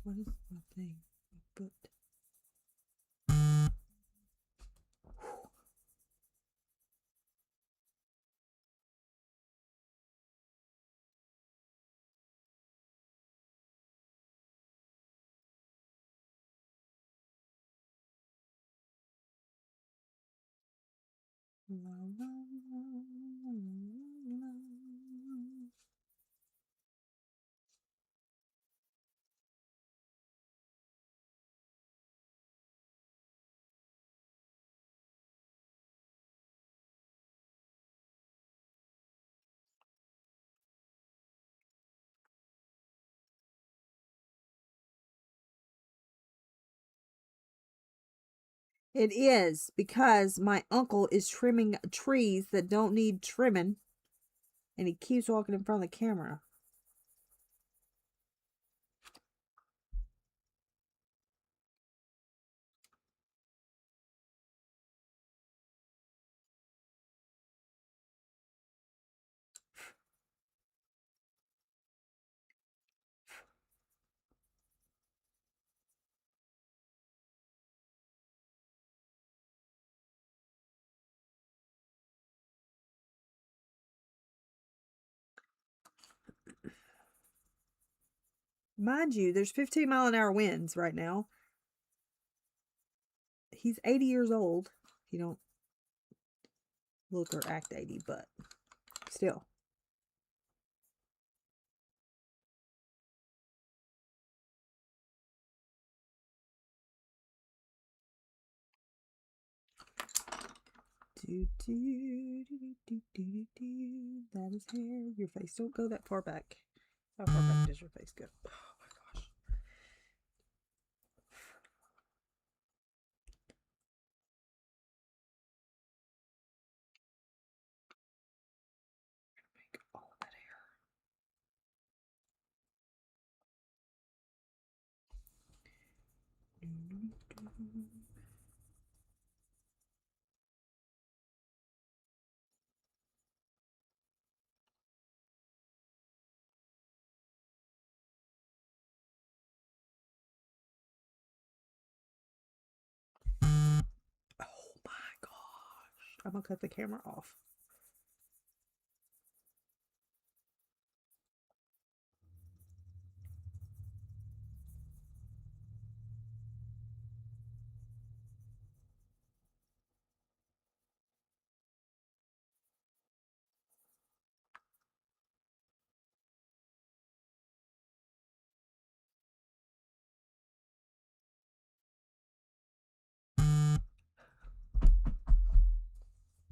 What is my thing? But la, la, la, la, la. It is because my uncle is trimming trees that don't need trimming, and he keeps walking in front of the camera. Mind you, there's 15-mile-an-hour winds right now. He's 80 years old. You don't look or act 80, but still. That is hair. Your face don't go that far back. How far back does your face go? Oh my gosh. Make all of that hair. Oh my gosh. I'm gonna cut the camera off.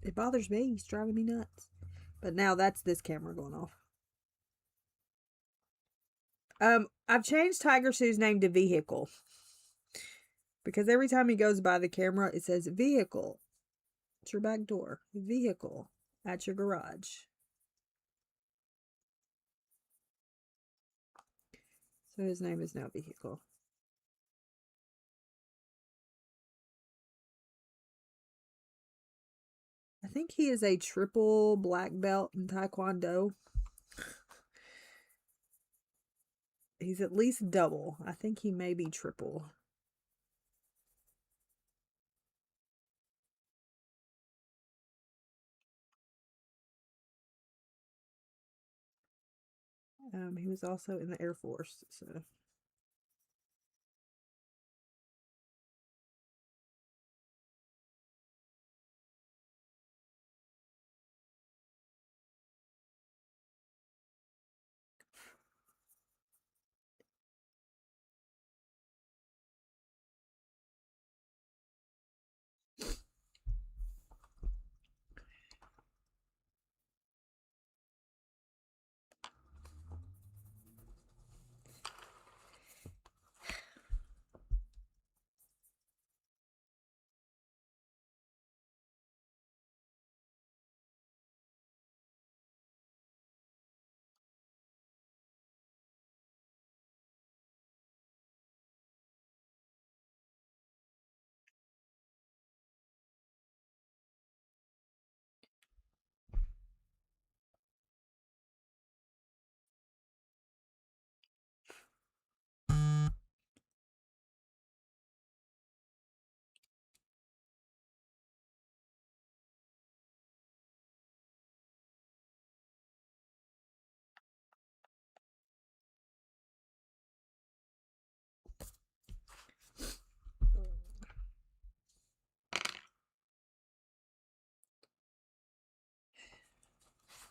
It bothers me. He's driving me nuts. But now that's this camera going off. I've changed Tiger Sue's name to Vehicle. Because every time he goes by the camera, it says vehicle. It's your back door. Vehicle at your garage. So his name is now Vehicle. I think he is a triple black belt in Taekwondo. He's at least double. I think he may be triple. He was also in the Air Force, so.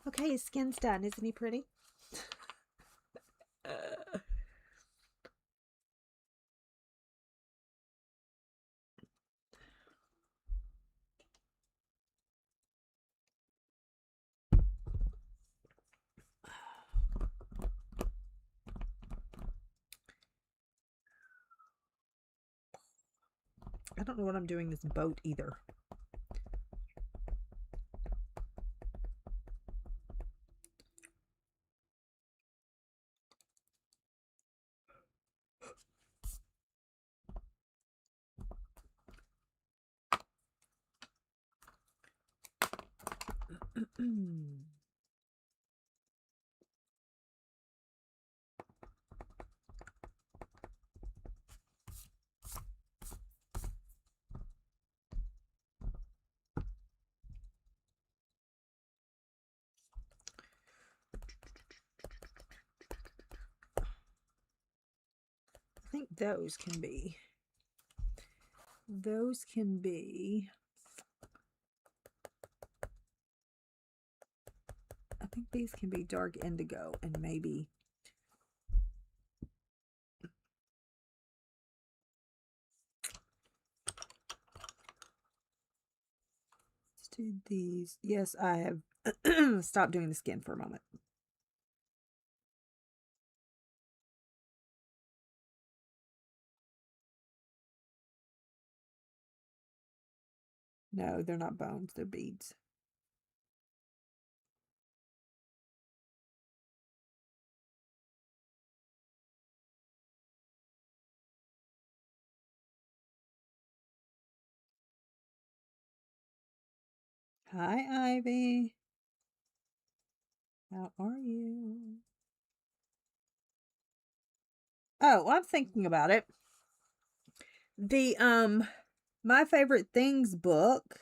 Okay, his skin's done. Isn't he pretty? I don't know what I'm doing this boat either. I think those can be. I think these can be dark indigo and maybe. Let's do these. Yes, I have stopped doing the skin for a moment. No, they're not bones, they're beads. Hi, Ivy. How are you? Oh, I'm thinking about it. The My Favorite Things book.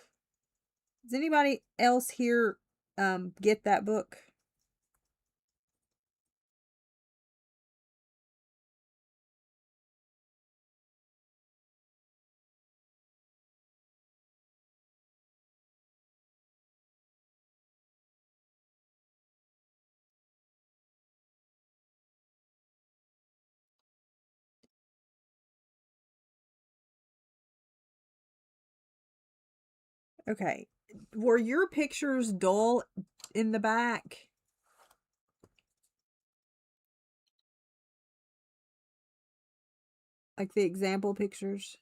Does anybody else here get that book? Okay. Were your pictures dull in the back? Like the example pictures?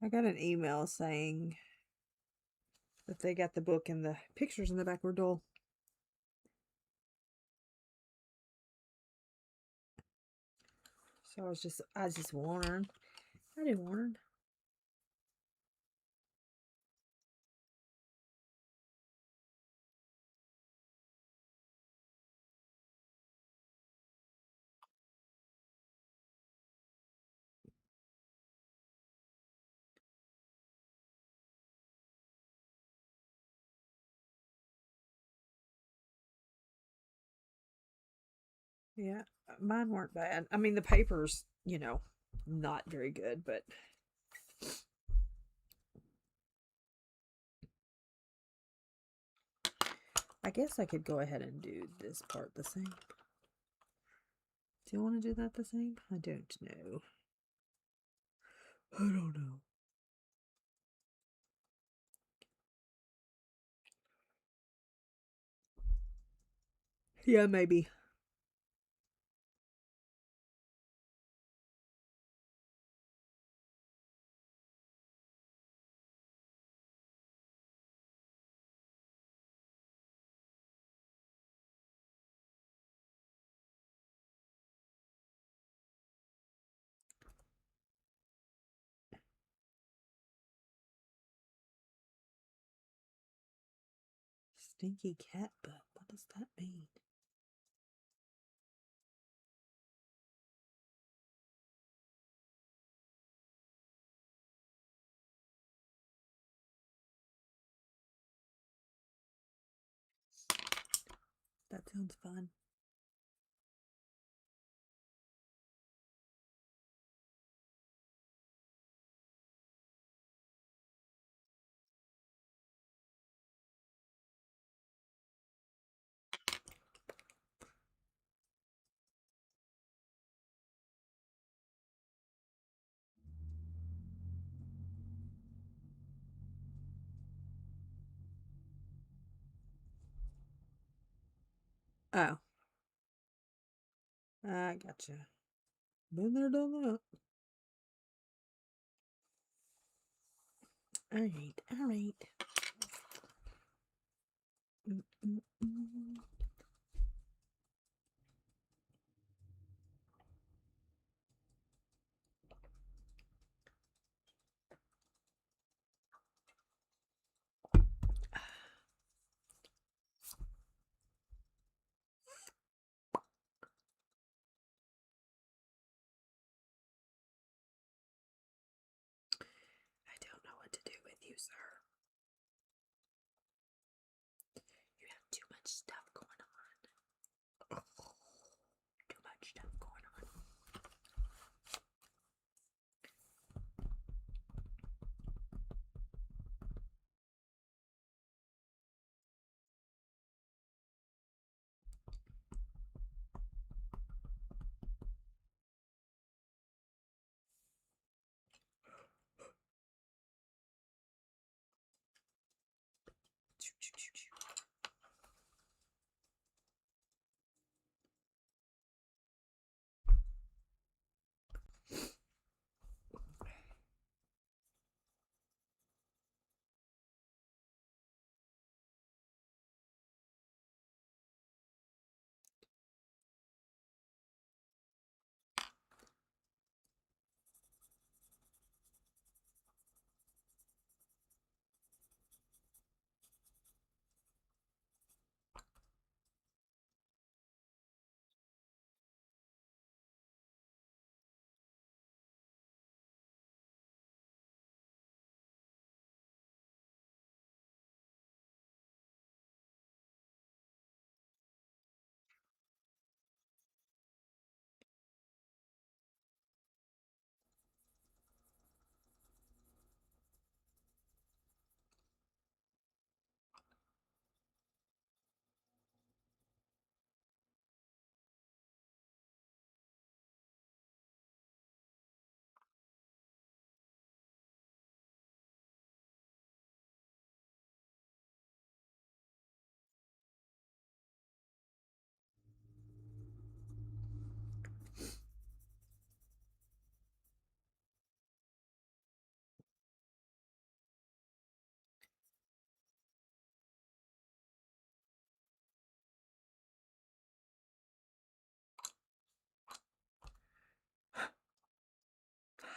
I got an email saying that they got the book and the pictures in the back were dull. So I was just wondering. I didn't wonder. Yeah, mine weren't bad. I mean, the paper's, not very good, but I guess I could go ahead and do this part the same. Do you want to do that the same? I don't know. I don't know. Yeah, maybe. Stinky cat butt. What does that mean? That sounds fun. Oh, I gotcha. Been there, done that. All right, all right. Mm, mm, mm. I don't know what to do with you, sir. You have too much stuff going on. Too much stuff going on.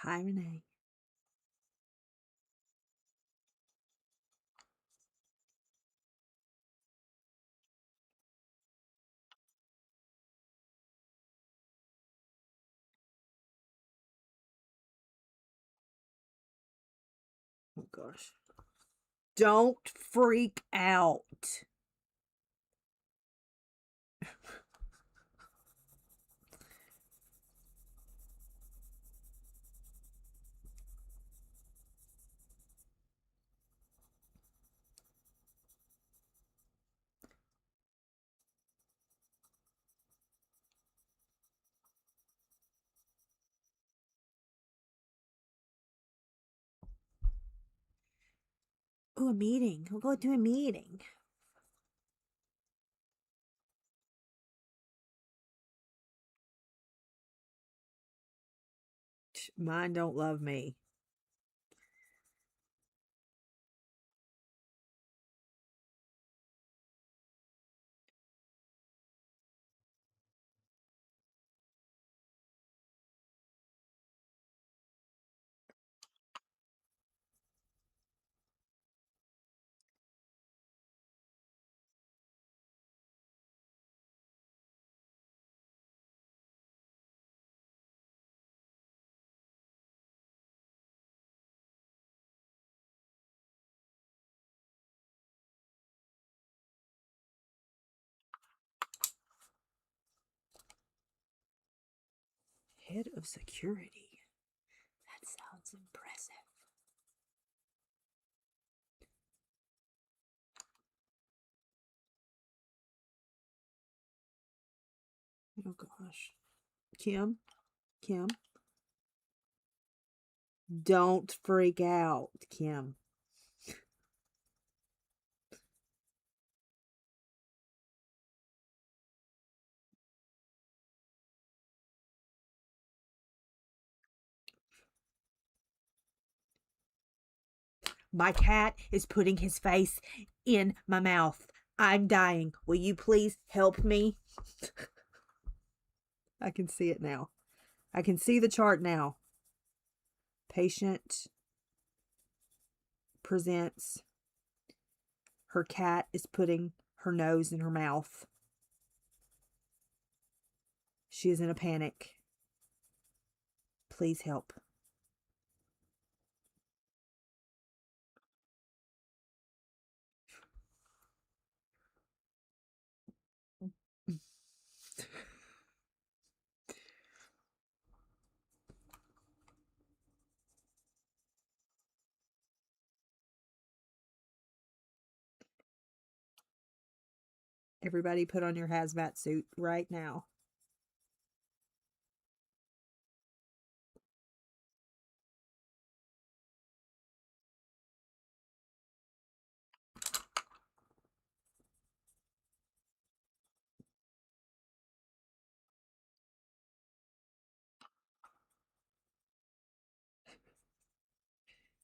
Hi, Renee. Oh, gosh. Don't freak out. Oh, a meeting. We'll go to a meeting. Mine don't love me. Head of security. That sounds impressive. Oh gosh. Kim? Don't freak out, Kim. My cat is putting his face in my mouth. I'm dying. Will you please help me? I can see it now. I can see the chart now. Patient presents. Her cat is putting her nose in her mouth. She is in a panic. Please help. Everybody put on your hazmat suit right now.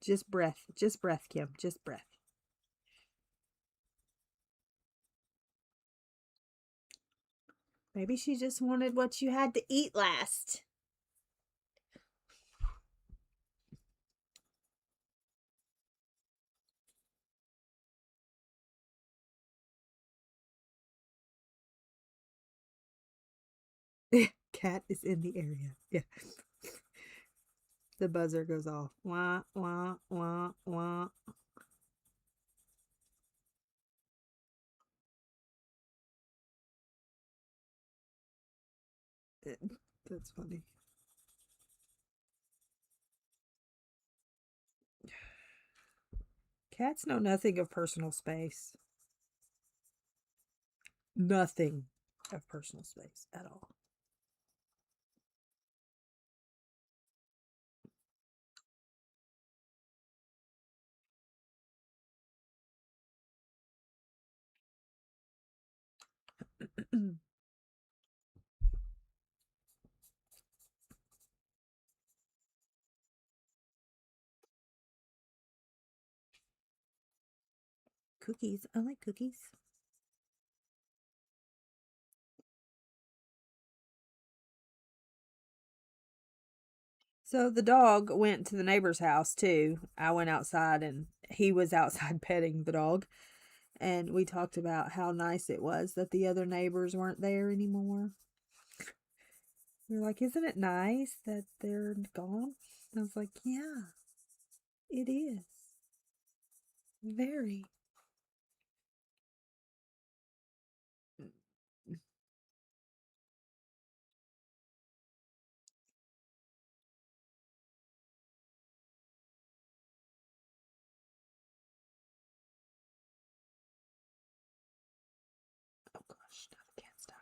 Just breath, Kim, just breath. Maybe she just wanted what you had to eat last. Cat is in the area. Yeah. The buzzer goes off. Wah, wah, wah, wah. That's funny. Cats know nothing of personal space. Nothing of personal space at all. Cookies. I like cookies. So the dog went to the neighbor's house too. I went outside and he was outside petting the dog. And we talked about how nice it was that the other neighbors weren't there anymore. We were like, isn't it nice that they're gone? I was like, yeah, it is. Very. Oh gosh, now the cat's dying.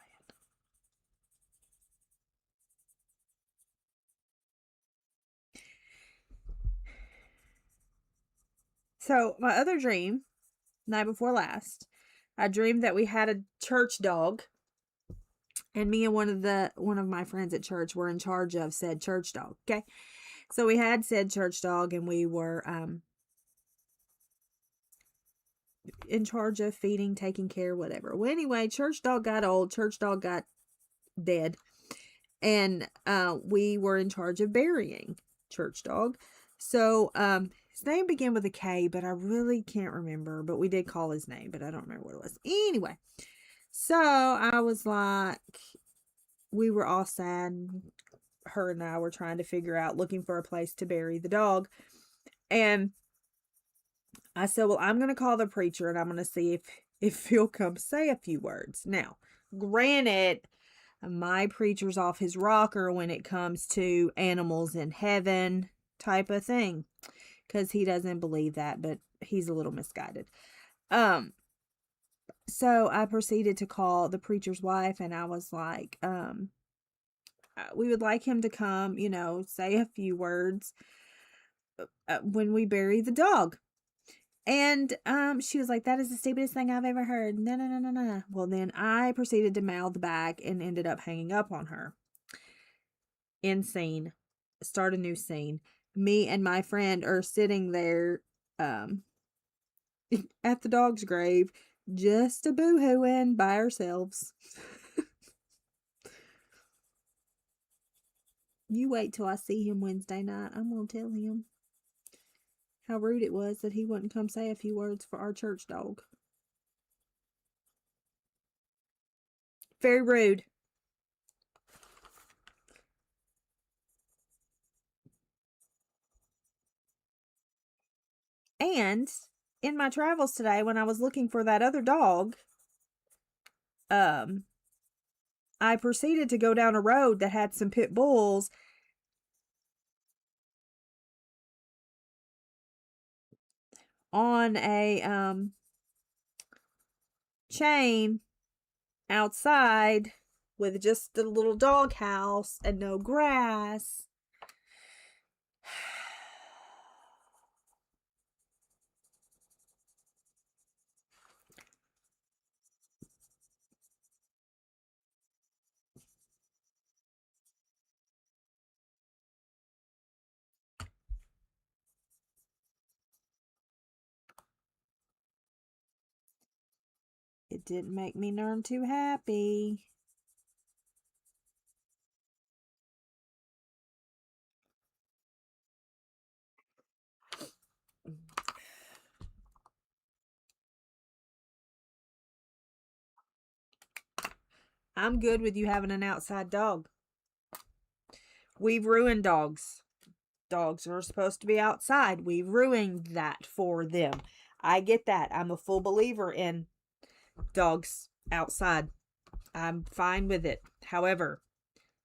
So my other dream, night before last, I dreamed that we had a church dog, and me and one of my friends at church were in charge of said church dog. Okay, so we had said church dog, and we were in charge of feeding, taking care, whatever. Well, anyway, church dog got old. Church dog got dead, and we were in charge of burying church dog. So his name began with a K, but I really can't remember. But we did call his name, but I don't remember what it was. Anyway, so I was like, we were all sad. Her and I were trying to figure out, looking for a place to bury the dog. And I said, well, I'm going to call the preacher and I'm going to see if he'll come say a few words. Now, granted, my preacher's off his rocker when it comes to animals in heaven type of thing, because he doesn't believe that, but he's a little misguided. So I proceeded to call the preacher's wife, and I was like, we would like him to come, say a few words when we bury the dog. And she was like, that is the stupidest thing I've ever heard. No, no, no, no, no. Well, then I proceeded to mouth back and ended up hanging up on her. End scene. Start a new scene. Me and my friend are sitting there at the dog's grave, just a boo-hooing by ourselves. You wait till I see him Wednesday night. I'm going to tell him how rude it was that he wouldn't come say a few words for our church dog. Very rude. And in my travels today, when I was looking for that other dog, I proceeded to go down a road that had some pit bulls. On a chain outside with just a little dog house and no grass. It didn't make me none too happy. I'm good with you having an outside dog. We've ruined dogs. Dogs are supposed to be outside. We've ruined that for them. I get that. I'm a full believer in dogs outside. I'm fine with it. However,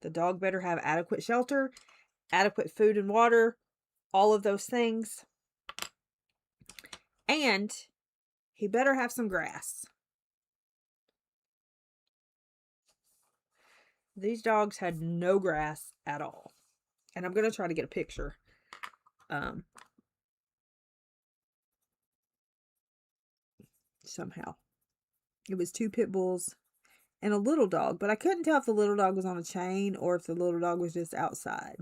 the dog better have adequate shelter, adequate food and water, all of those things. And he better have some grass. These dogs had no grass at all. And I'm going to try to get a picture. Somehow. It was 2 pit bulls and a little dog, but I couldn't tell if the little dog was on a chain or if the little dog was just outside.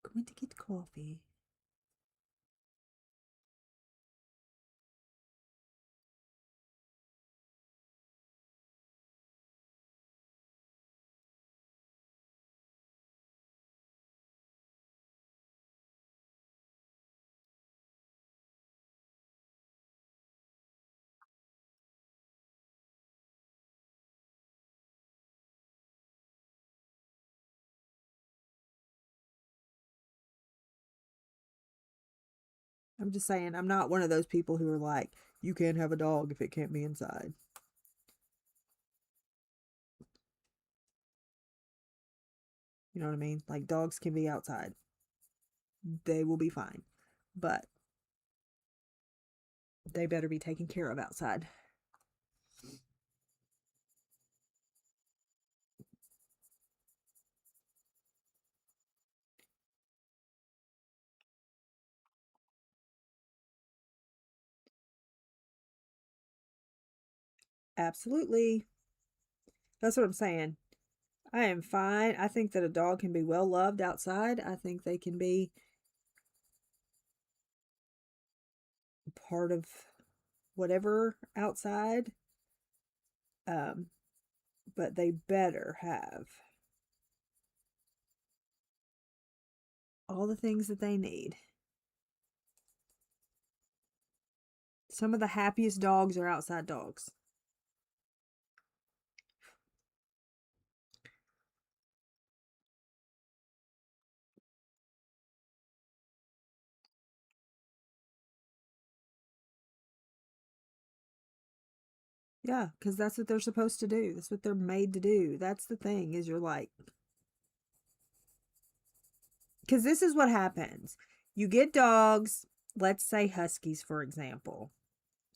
Going to get coffee. I'm just saying, I'm not one of those people who are like, you can't have a dog if it can't be inside. You know what I mean? Like, dogs can be outside. They will be fine. But they better be taken care of outside. Absolutely. That's what I'm saying. I am fine. I think that a dog can be well loved outside. I think they can be part of whatever outside. But they better have all the things that they need. Some of the happiest dogs are outside dogs. Yeah, because that's what they're supposed to do. That's what they're made to do. That's the thing, is you're like, because this is what happens. You get dogs, let's say huskies, for example.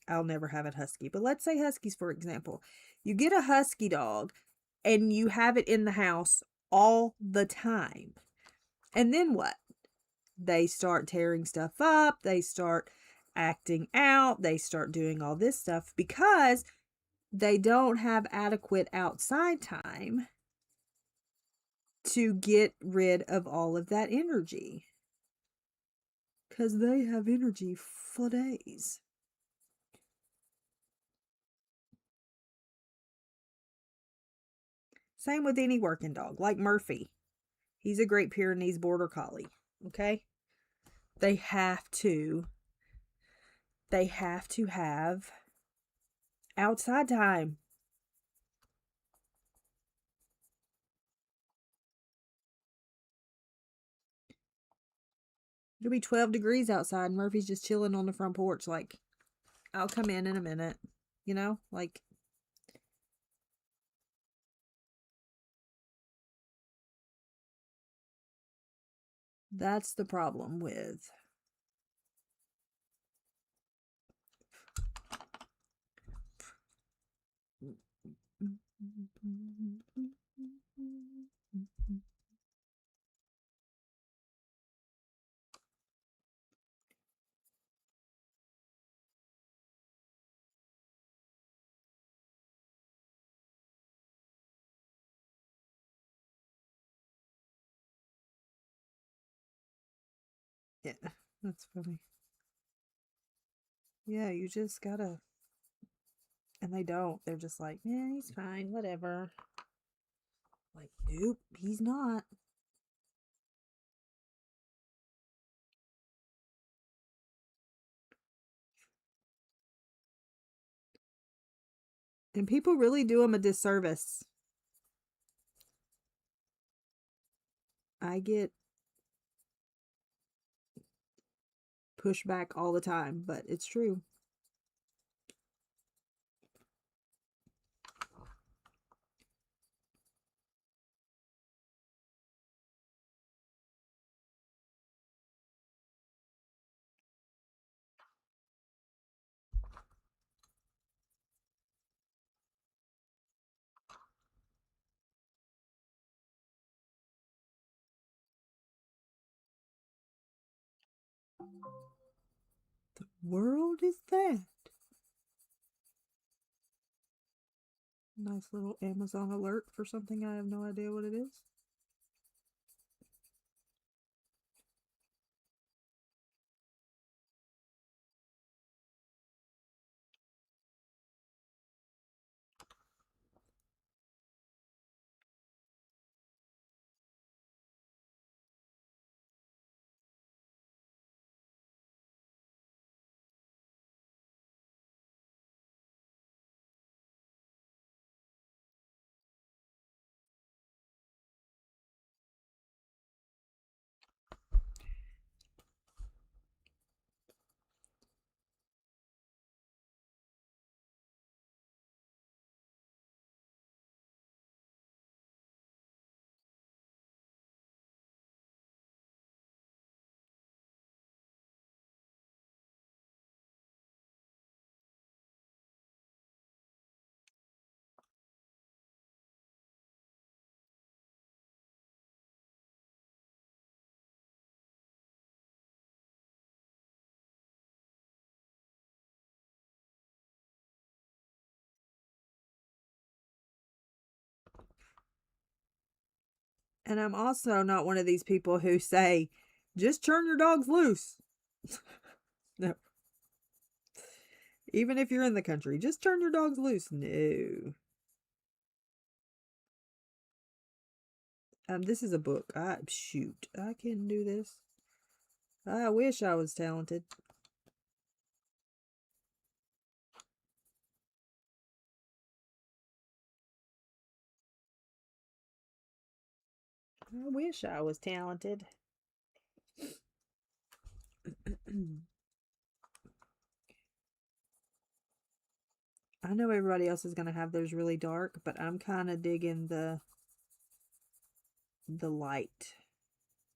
I'll never have a husky, but let's say huskies, for example. You get a husky dog and you have it in the house all the time. And then what? They start tearing stuff up. They start acting out. They start doing all this stuff because they don't have adequate outside time to get rid of all of that energy. Because they have energy for days. Same with any working dog, like Murphy. He's a Great Pyrenees Border Collie, okay? They have to have outside time. It'll be 12 degrees outside and Murphy's just chilling on the front porch like, I'll come in a minute. You know, like, that's the problem with yeah, that's funny. Yeah, you just gotta, and they don't. They're just like, yeah, he's fine, whatever. Like, nope, he's not. And people really do him a disservice. I get pushback all the time, but it's true. The world is that. Nice little Amazon alert for something I have no idea what it is. And I'm also not one of these people who say, just turn your dogs loose. No. Even if you're in the country, just turn your dogs loose. No. This is a book. Shoot, I can do this. I wish I was talented. I wish I was talented. I know everybody else is going to have theirs really dark, but I'm kind of digging the light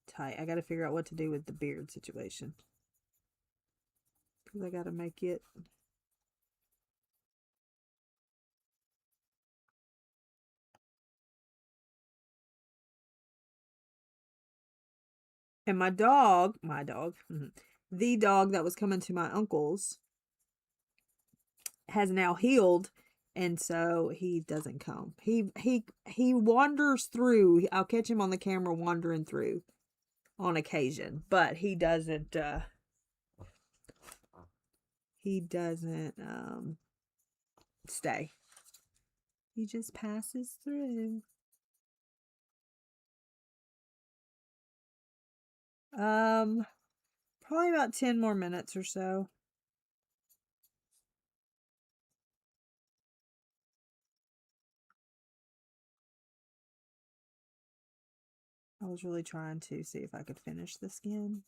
type. I got to figure out what to do with the beard situation. Because I got to make it... And the dog that was coming to my uncle's has now healed, and so he doesn't come. He wanders through. I'll catch him on the camera wandering through on occasion, but he doesn't stay. He just passes through. Probably about 10 more minutes or so. I was really trying to see if I could finish the skin.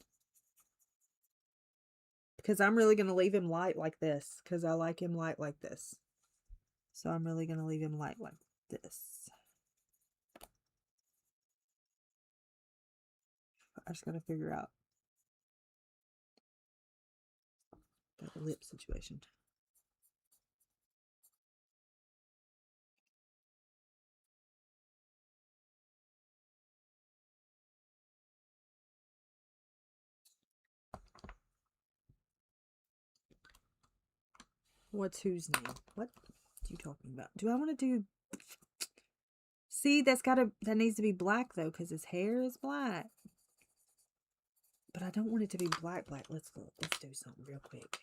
Because I'm really going to leave him light like this. Because I like him light like this. So I'm really going to leave him light like this. I just got to figure out the lip situation. What's whose name? What are you talking about? Do I want to do... See, that needs to be black though, because his hair is black. But I don't want it to be black. Let's do something real quick.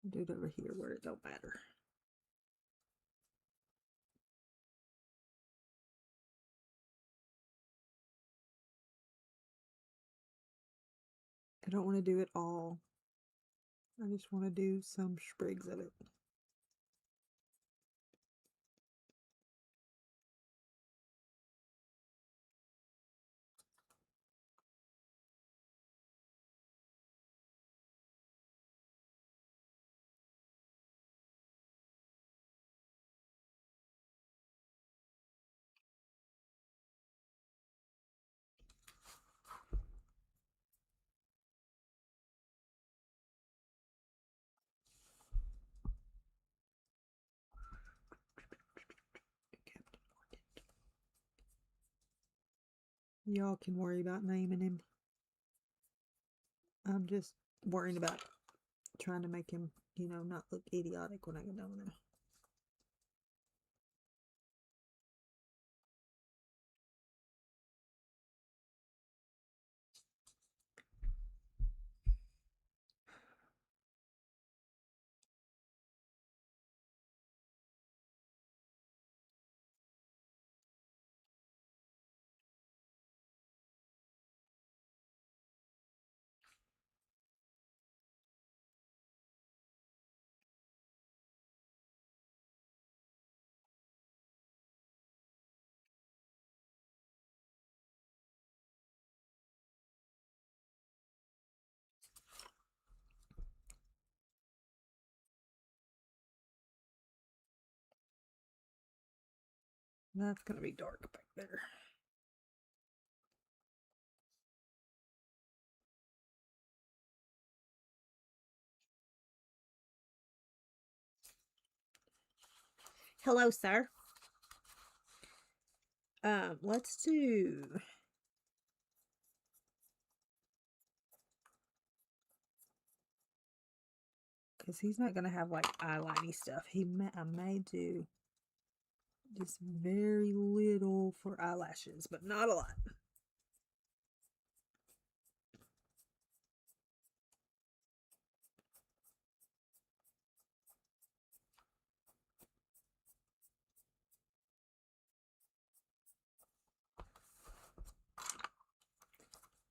Do it over here where it don't matter. I don't want to do it all. I just want to do some sprigs of it. Y'all can worry about naming him. I'm just worrying about trying to make him, not look idiotic when I get done with him. That's going to be dark back there. Hello, sir. Let's do... because he's not going to have like eyeliner stuff. I may do just very little for eyelashes, but not a lot.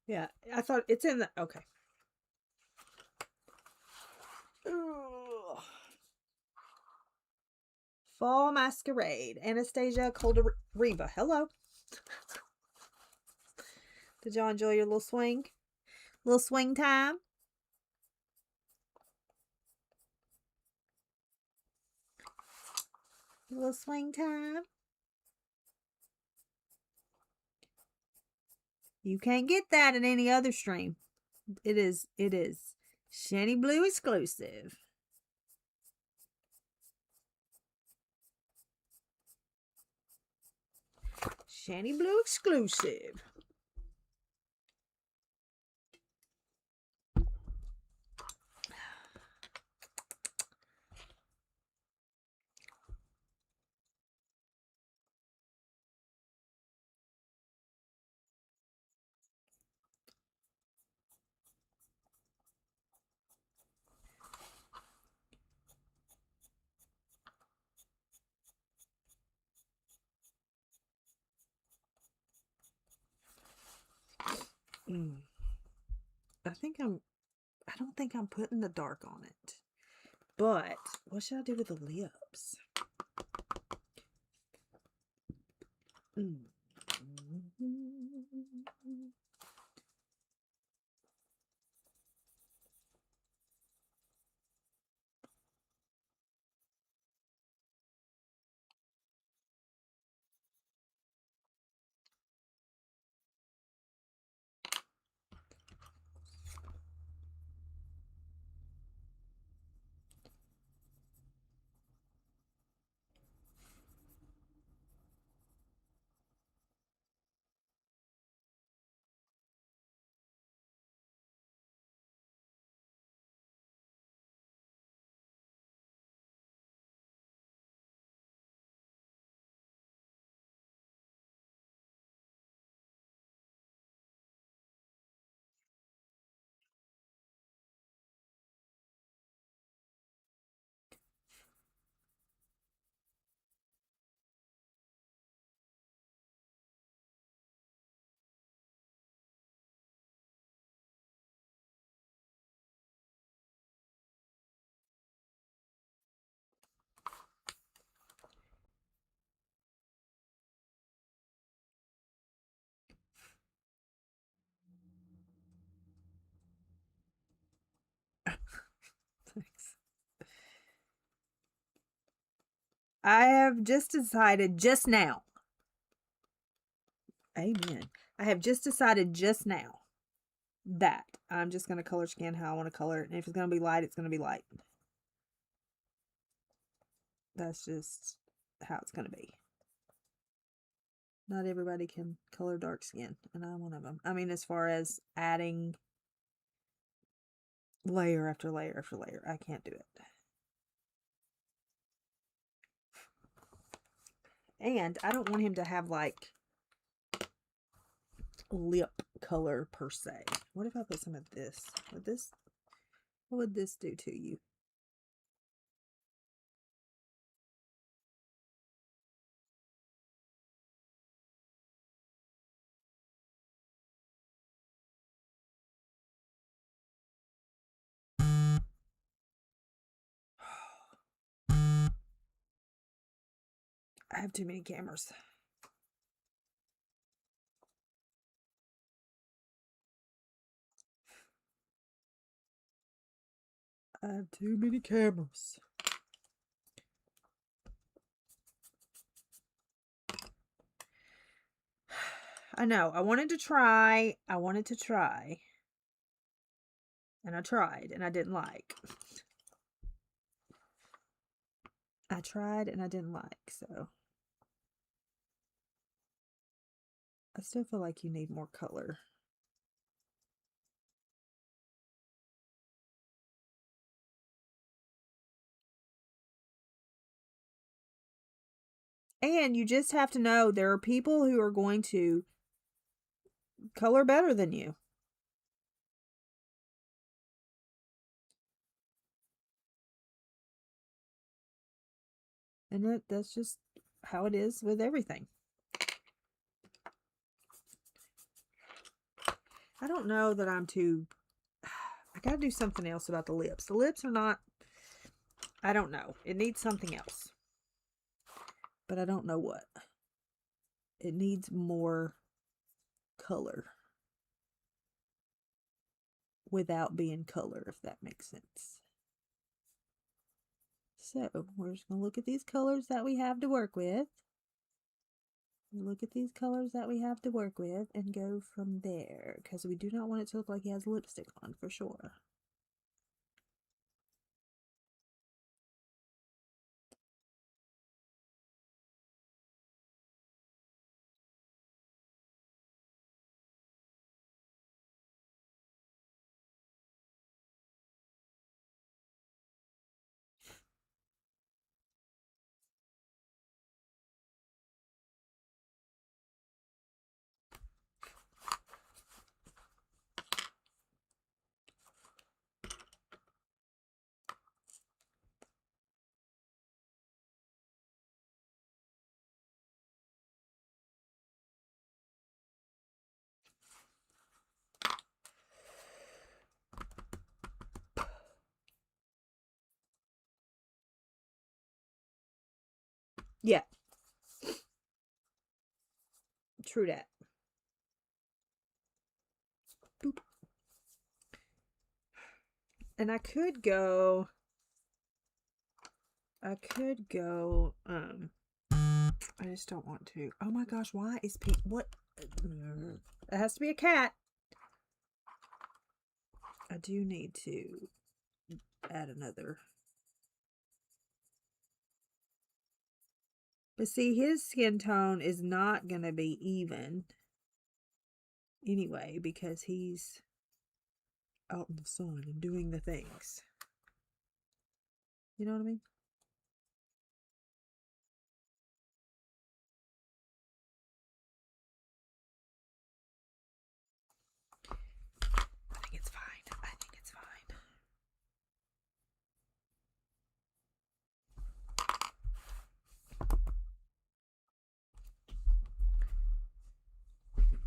Yeah, I thought it's in the, okay. Ugh. Fall Masquerade. Anastasia Koldareva. Hello. Did y'all enjoy your little swing? Little swing time? Little swing time? You can't get that in any other stream. It is Shiny Blue exclusive. Shiny Blue exclusive. I don't think I'm putting the dark on it. But what should I do with the lips? Thanks. I have just decided just now. Amen. I have just decided just now that I'm just going to color scan how I want to color it. And if it's going to be light, it's going to be light. That's just how it's going to be. Not everybody can color dark skin, and I'm one of them. I mean, as far as adding layer after layer after layer, I can't do it. And I don't want him to have like lip color per se. What if I put some of this? What would this do to you? I have too many cameras. I have too many cameras. I know. I wanted to try. And I tried and I didn't like. I tried and I didn't like, so. I still feel like you need more color. And you just have to know there are people who are going to color better than you. And that's just how it is with everything. I don't know that I'm too... I gotta do something else about the lips. The lips are not... I don't know. It needs something else. But I don't know what. It needs more color. Without being color, if that makes sense. So, we're just going to look at these colors that we have to work with. Look at these colors that we have to work with and go from there. Because we do not want it to look like he has lipstick on, for sure. Yeah. True that. Boop. And I could go, I just don't want to. Oh my gosh, why is pink? What? It has to be a cat. I do need to add another. But see, his skin tone is not going to be even anyway because he's out in the sun and doing the things. You know what I mean? I think it's fine. I think it's fine.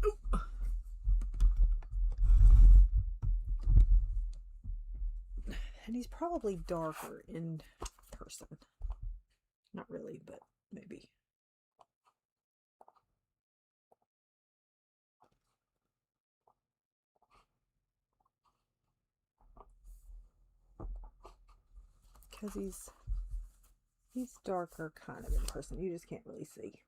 Ooh. And he's probably darker in person. Not really, but maybe. Because he's darker kind of in person. You just can't really see.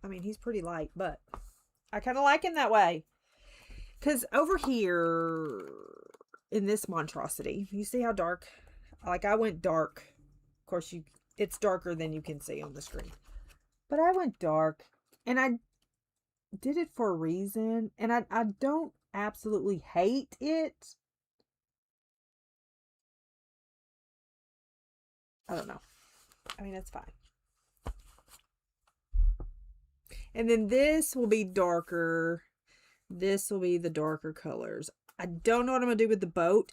I mean, he's pretty light, but I kind of like him that way. Because over here in this monstrosity, you see how dark? Like I went dark. Of course, it's darker than you can see on the screen. But I went dark, and I did it for a reason, and I don't absolutely hate it. I don't know. I mean, it's fine. And then this will be darker. This will be the darker colors. I don't know what I'm going to do with the boat,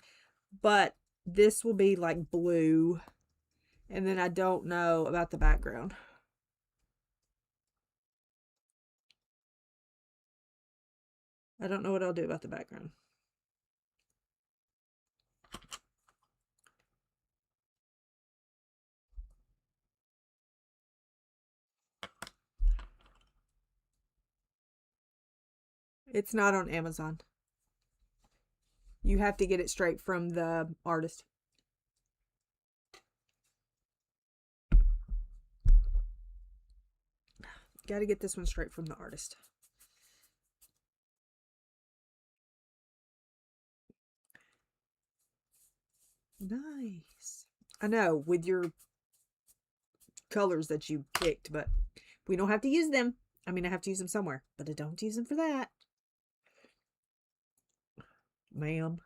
but this will be like blue. And then I don't know about the background. I don't know what I'll do about the background. It's not on Amazon. You have to get it straight from the artist. Got to get this one straight from the artist. Nice. I know, with your colors that you picked, but we don't have to use them. I mean, I have to use them somewhere, but I don't use them for that. Ma'am.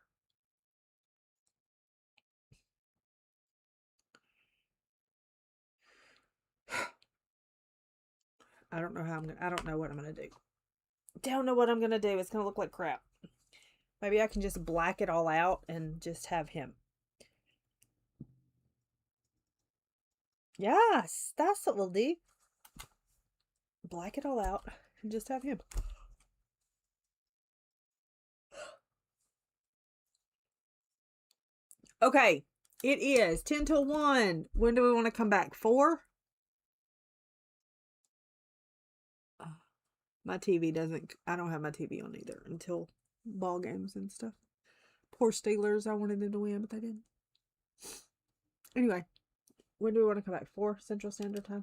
I don't know how I don't know what I'm gonna do. Don't know what I'm gonna do. It's gonna look like crap. Maybe I can just black it all out and just have him. Yes, that's what we'll do. Black it all out and just have him. Okay, it is 10 till 1. When do we want to come back? 4? My TV doesn't, I don't have my TV on either until ball games and stuff. Poor Steelers, I wanted them to win, but they didn't. Anyway, when do we want to come back? 4 Central Standard Time?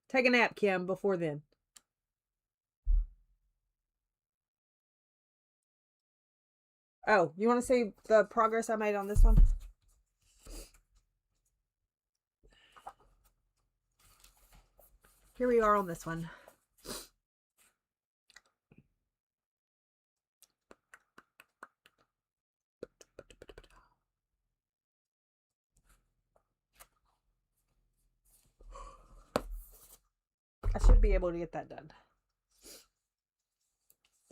Take a nap, Kim, before then. Oh, you want to see the progress I made on this one? Here we are on this one. I should be able to get that done.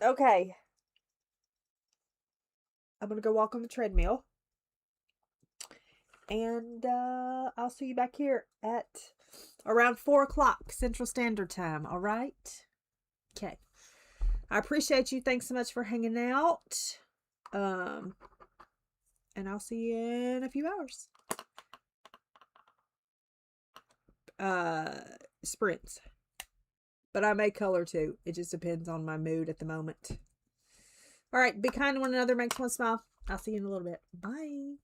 Okay. I'm going to go walk on the treadmill. And I'll see you back here at around 4 o'clock Central Standard Time. All right? Okay. I appreciate you. Thanks so much for hanging out. And I'll see you in a few hours. Sprints. But I may color too. It just depends on my mood at the moment. All right. Be kind to one another. Makes one smile. I'll see you in a little bit. Bye.